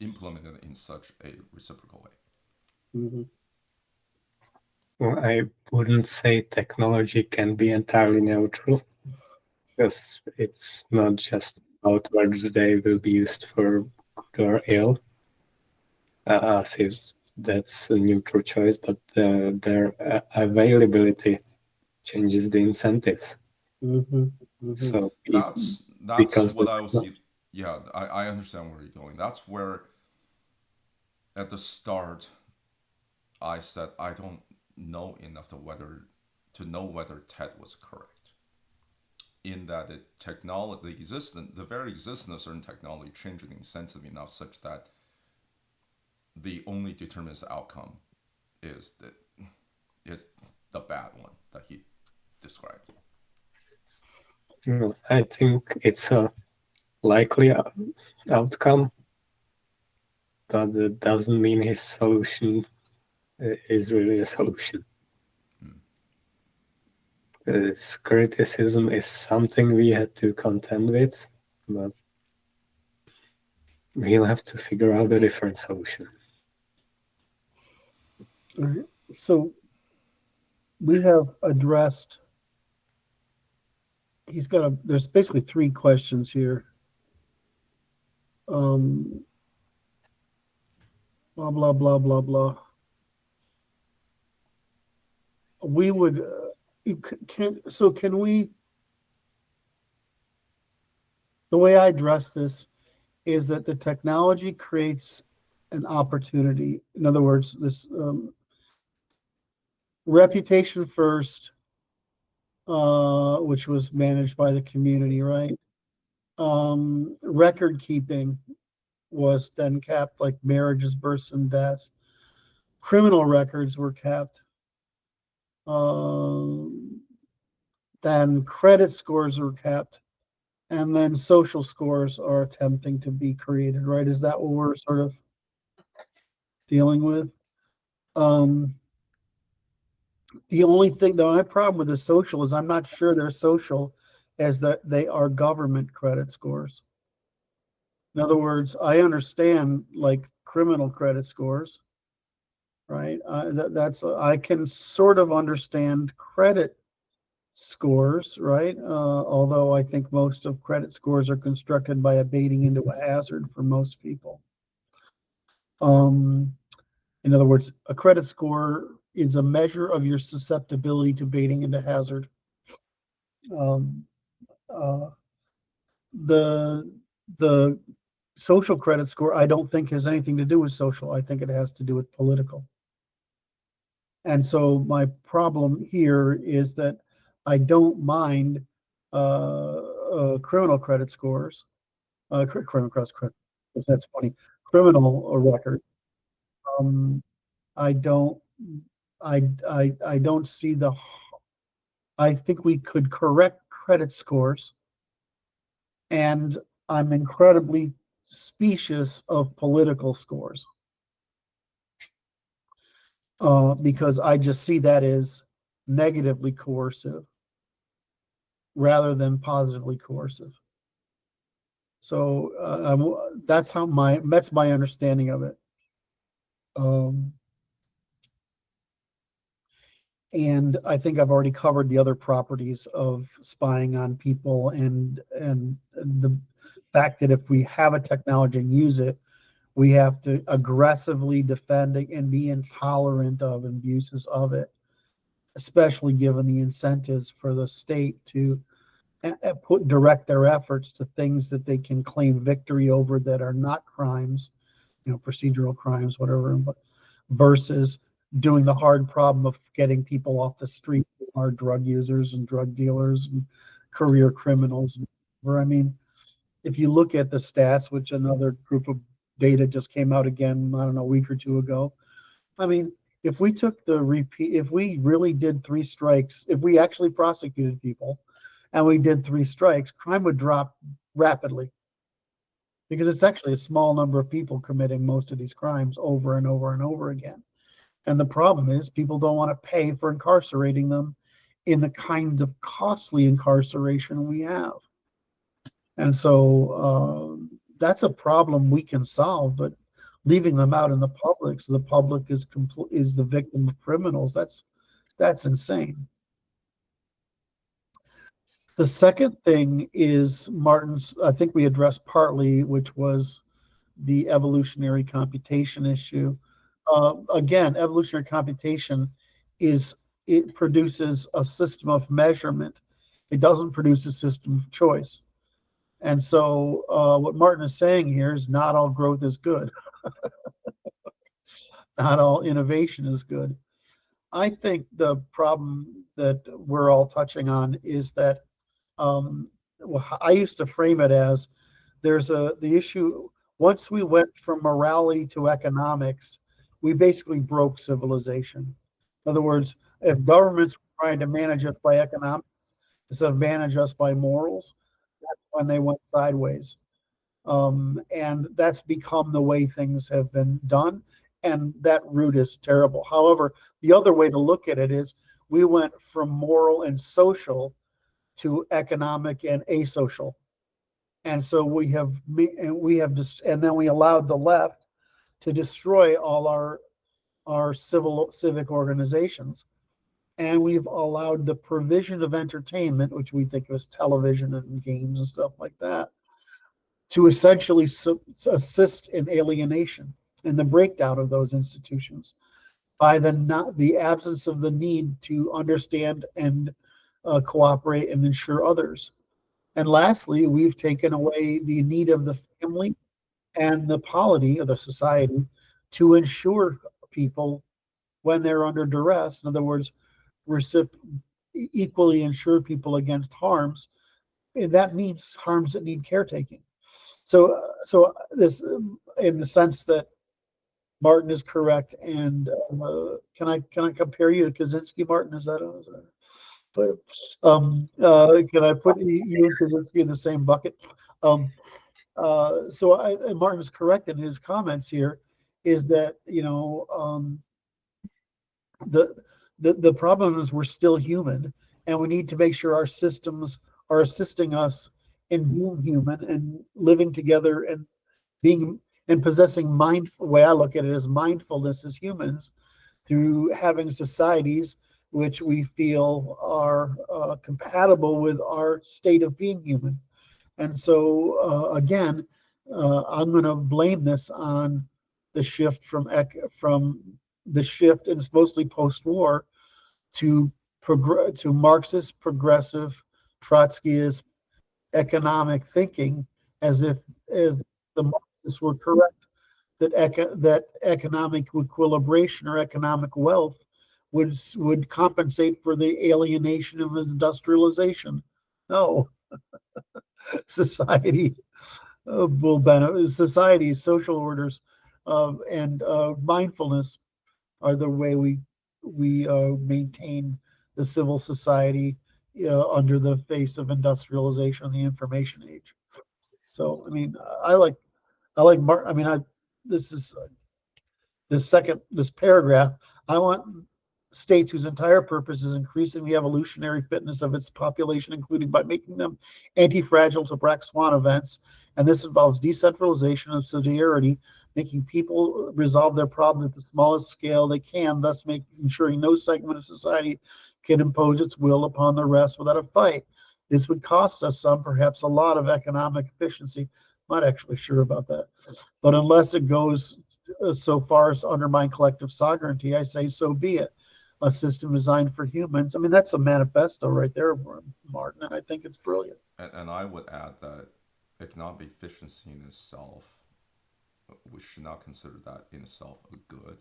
implemented in such a reciprocal way. Well, I wouldn't say technology can be entirely neutral, because it's not just about whether they will be used for good or ill, as if that's a neutral choice, but their availability changes the incentives. So that's what I was. Yeah, I understand where you're going. That's where, at the start, I said I don't know enough to know whether Ted was correct. In that the very existence of certain technology changes the incentive enough such that the only determinants the outcome is the bad one that he described. I think it's a likely outcome, but it doesn't mean his solution is really a solution. This criticism is something we had to contend with, but we'll have to figure out a different solution. All right. So we have addressed, there's basically 3 questions here. Blah, blah, blah, blah, blah. We would, can we, the way I address this is that the technology creates an opportunity. In other words, this reputation first, which was managed by the community, right? Record keeping was then kept, like marriages, births, and deaths. Criminal records were kept. Then credit scores were kept. And then social scores are attempting to be created, right? Is that what we're sort of dealing with? The only thing, my problem with the social is I'm not sure they're social as that they are government credit scores. In other words, I understand like criminal credit scores, right? I can sort of understand credit scores, right? Although I think most of credit scores are constructed by abating into a hazard for most people. In other words, a credit score is a measure of your susceptibility to baiting into hazard. The social credit score, I don't think has anything to do with social. I think it has to do with political. And so my problem here is that I don't mind criminal credit scores, criminal credit. That's funny. Criminal record. I don't see the. I think we could correct credit scores, and I'm incredibly specious of political scores because I just see that as negatively coercive rather than positively coercive. So that's my understanding of it. And I think I've already covered the other properties of spying on people and the fact that if we have a technology and use it, we have to aggressively defend it and be intolerant of abuses of it, especially given the incentives for the state to direct their efforts to things that they can claim victory over that are not crimes, procedural crimes, whatever, versus doing the hard problem of getting people off the street who are drug users and drug dealers and career criminals. I mean, if you look at the stats, which another group of data just came out again, I don't know, a week or 2 ago. I mean, if we took if we really did 3 strikes, if we actually prosecuted people and we did 3 strikes, crime would drop rapidly because it's actually a small number of people committing most of these crimes over and over and over again. And the problem is people don't want to pay for incarcerating them in the kinds of costly incarceration we have. And so that's a problem we can solve, but leaving them out in the public so the public is the victim of criminals, that's insane. The second thing is Martin's, I think we addressed partly, which was the evolutionary computation issue. Again, evolutionary computation it produces a system of measurement. It doesn't produce a system of choice. And so what Martin is saying here is not all growth is good. Not all innovation is good. I think the problem that we're all touching on is that I used to frame it as the issue, once we went from morality to economics, we basically broke civilization. In other words, if governments were trying to manage us by economics instead of manage us by morals, that's when they went sideways. And that's become the way things have been done. And that route is terrible. However, the other way to look at it is we went from moral and social to economic and asocial. And so and then we allowed the left to destroy all our our civic organizations, and we've allowed the provision of entertainment, which we think of as television and games and stuff like that, to essentially assist in alienation and the breakdown of those institutions by the absence of the need to understand and cooperate and ensure others. And lastly, we've taken away the need of the family and the polity of the society to ensure people when they're under duress. In other words, equally ensure people against harms. And that means harms that need caretaking. So this, in the sense that Martin is correct, and can I compare you to Kaczynski, Martin? Is that but can I put you and Kaczynski in the same bucket? And Martin is correct in his comments here, is that the problem is we're still human, and we need to make sure our systems are assisting us in being human and living together and being and possessing the way I look at it is mindfulness as humans, through having societies which we feel are compatible with our state of being human. And so again, I'm going to blame this on the shift from the shift, and it's mostly post-war, to Marxist, progressive, Trotskyist economic thinking, as the Marxists were correct that economic equilibration or economic wealth would compensate for the alienation of industrialization. No, society will benefit. Society's social orders and mindfulness are the way we maintain the civil society under the face of industrialization and the information age. So, I mean, I like Mark. I mean, this paragraph. I want states whose entire purpose is increasing the evolutionary fitness of its population, including by making them anti-fragile to black swan events. And this involves decentralization of subsidiarity, making people resolve their problems at the smallest scale they can, thus ensuring no segment of society can impose its will upon the rest without a fight. This would cost us perhaps a lot of economic efficiency. I'm not actually sure about that. But unless it goes so far as to undermine collective sovereignty, I say so be it. A system designed for humans. I mean, that's a manifesto right there, Martin, and I think it's brilliant. And I would add that economic efficiency in itself, we should not consider that in itself a good.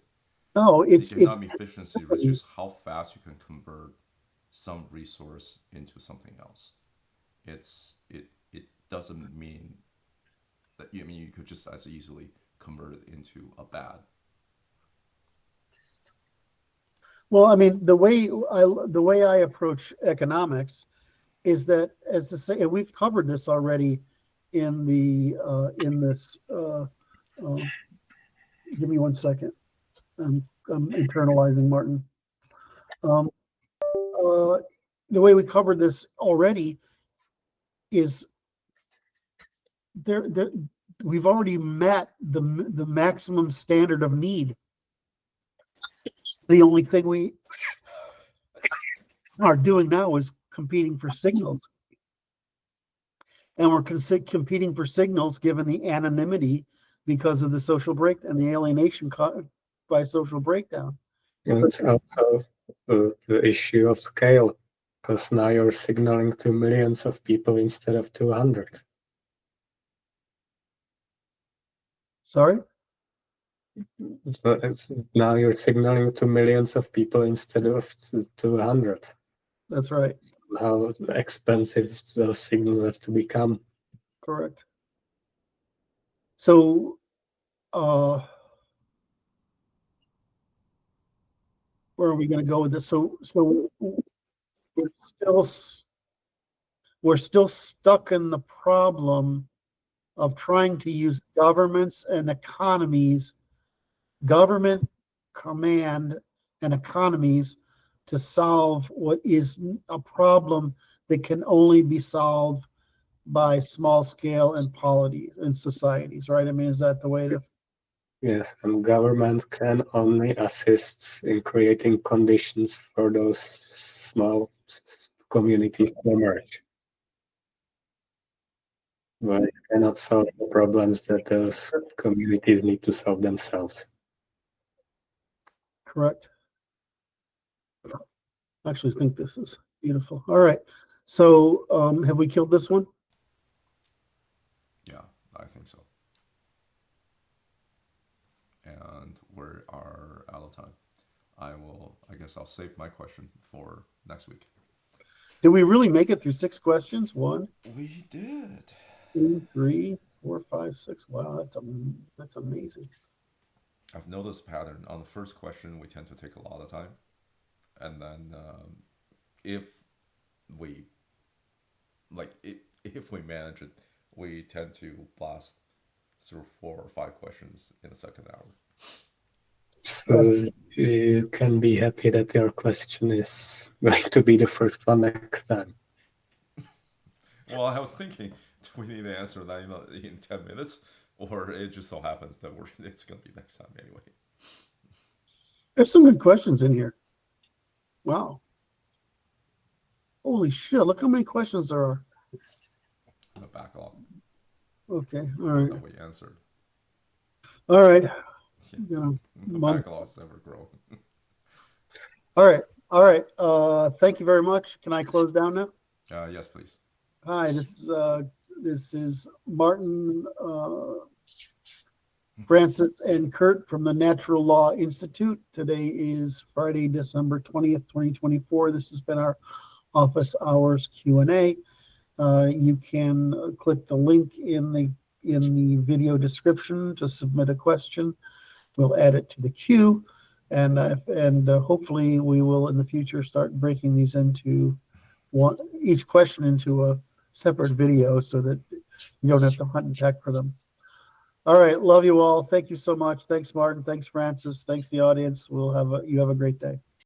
No, economic efficiency is just how fast you can convert some resource into something else. It doesn't mean that you could just as easily convert it into a bad. Well, I mean, the way I approach economics is that, as to say, and we've covered this already in this. Give me 1 second. I'm internalizing, Martin. The way we covered this already is we've already met the maximum standard of need. The only thing we are doing now is competing for signals. And we're competing for signals given the anonymity because of the social break and the alienation caused by social breakdown. And it's also the issue of scale, because now you're signaling to millions of people instead of 200. Sorry? Now you're signaling to millions of people instead of 200. That's right. How expensive those signals have to become. Correct. So, where are we going to go with this? So we're still stuck in the problem of trying to use governments and economies, government command and economies, to solve what is a problem that can only be solved by small scale and polities and societies, right? I mean, is that the way to? Yes, and government can only assist in creating conditions for those small communities to emerge. But it cannot solve the problems that those communities need to solve themselves. Correct. I actually think this is beautiful. All right. So have we killed this one? Yeah, I think so. And we are out of time. I guess I'll save my question for next week. Did we really make it through 6 questions? 1, We did. 2, 3, 4, 5, 6. Wow, that's amazing. I've noticed a pattern. On the first question, we tend to take a lot of time. And then if we manage it, we tend to blast through 4 or 5 questions in the second hour. So you can be happy that your question is going to be the first one next time. Well, I was thinking, do we need to answer that in 10 minutes? Or it just so happens that it's going to be next time anyway. There's some good questions in here. Wow. Holy shit, look how many questions there are. The backlog. Okay, all right. That we answered. All right. Yeah. The backlogs never grow. All right. Thank you very much. Can I close down now? Yes, please. Hi, this is Martin, Francis, and Curt from the Natural Law Institute. Today is Friday, December 20th, 2024. This has been our office hours Q&A. You can click the link in the video description to submit a question. We'll add it to the queue, and hopefully we will in the future start breaking these into each question into a separate video so that you don't have to hunt and peck for them. All right, love you all. Thank you so much. Thanks, Martin. Thanks, Francis. Thanks, the audience. You have a great day.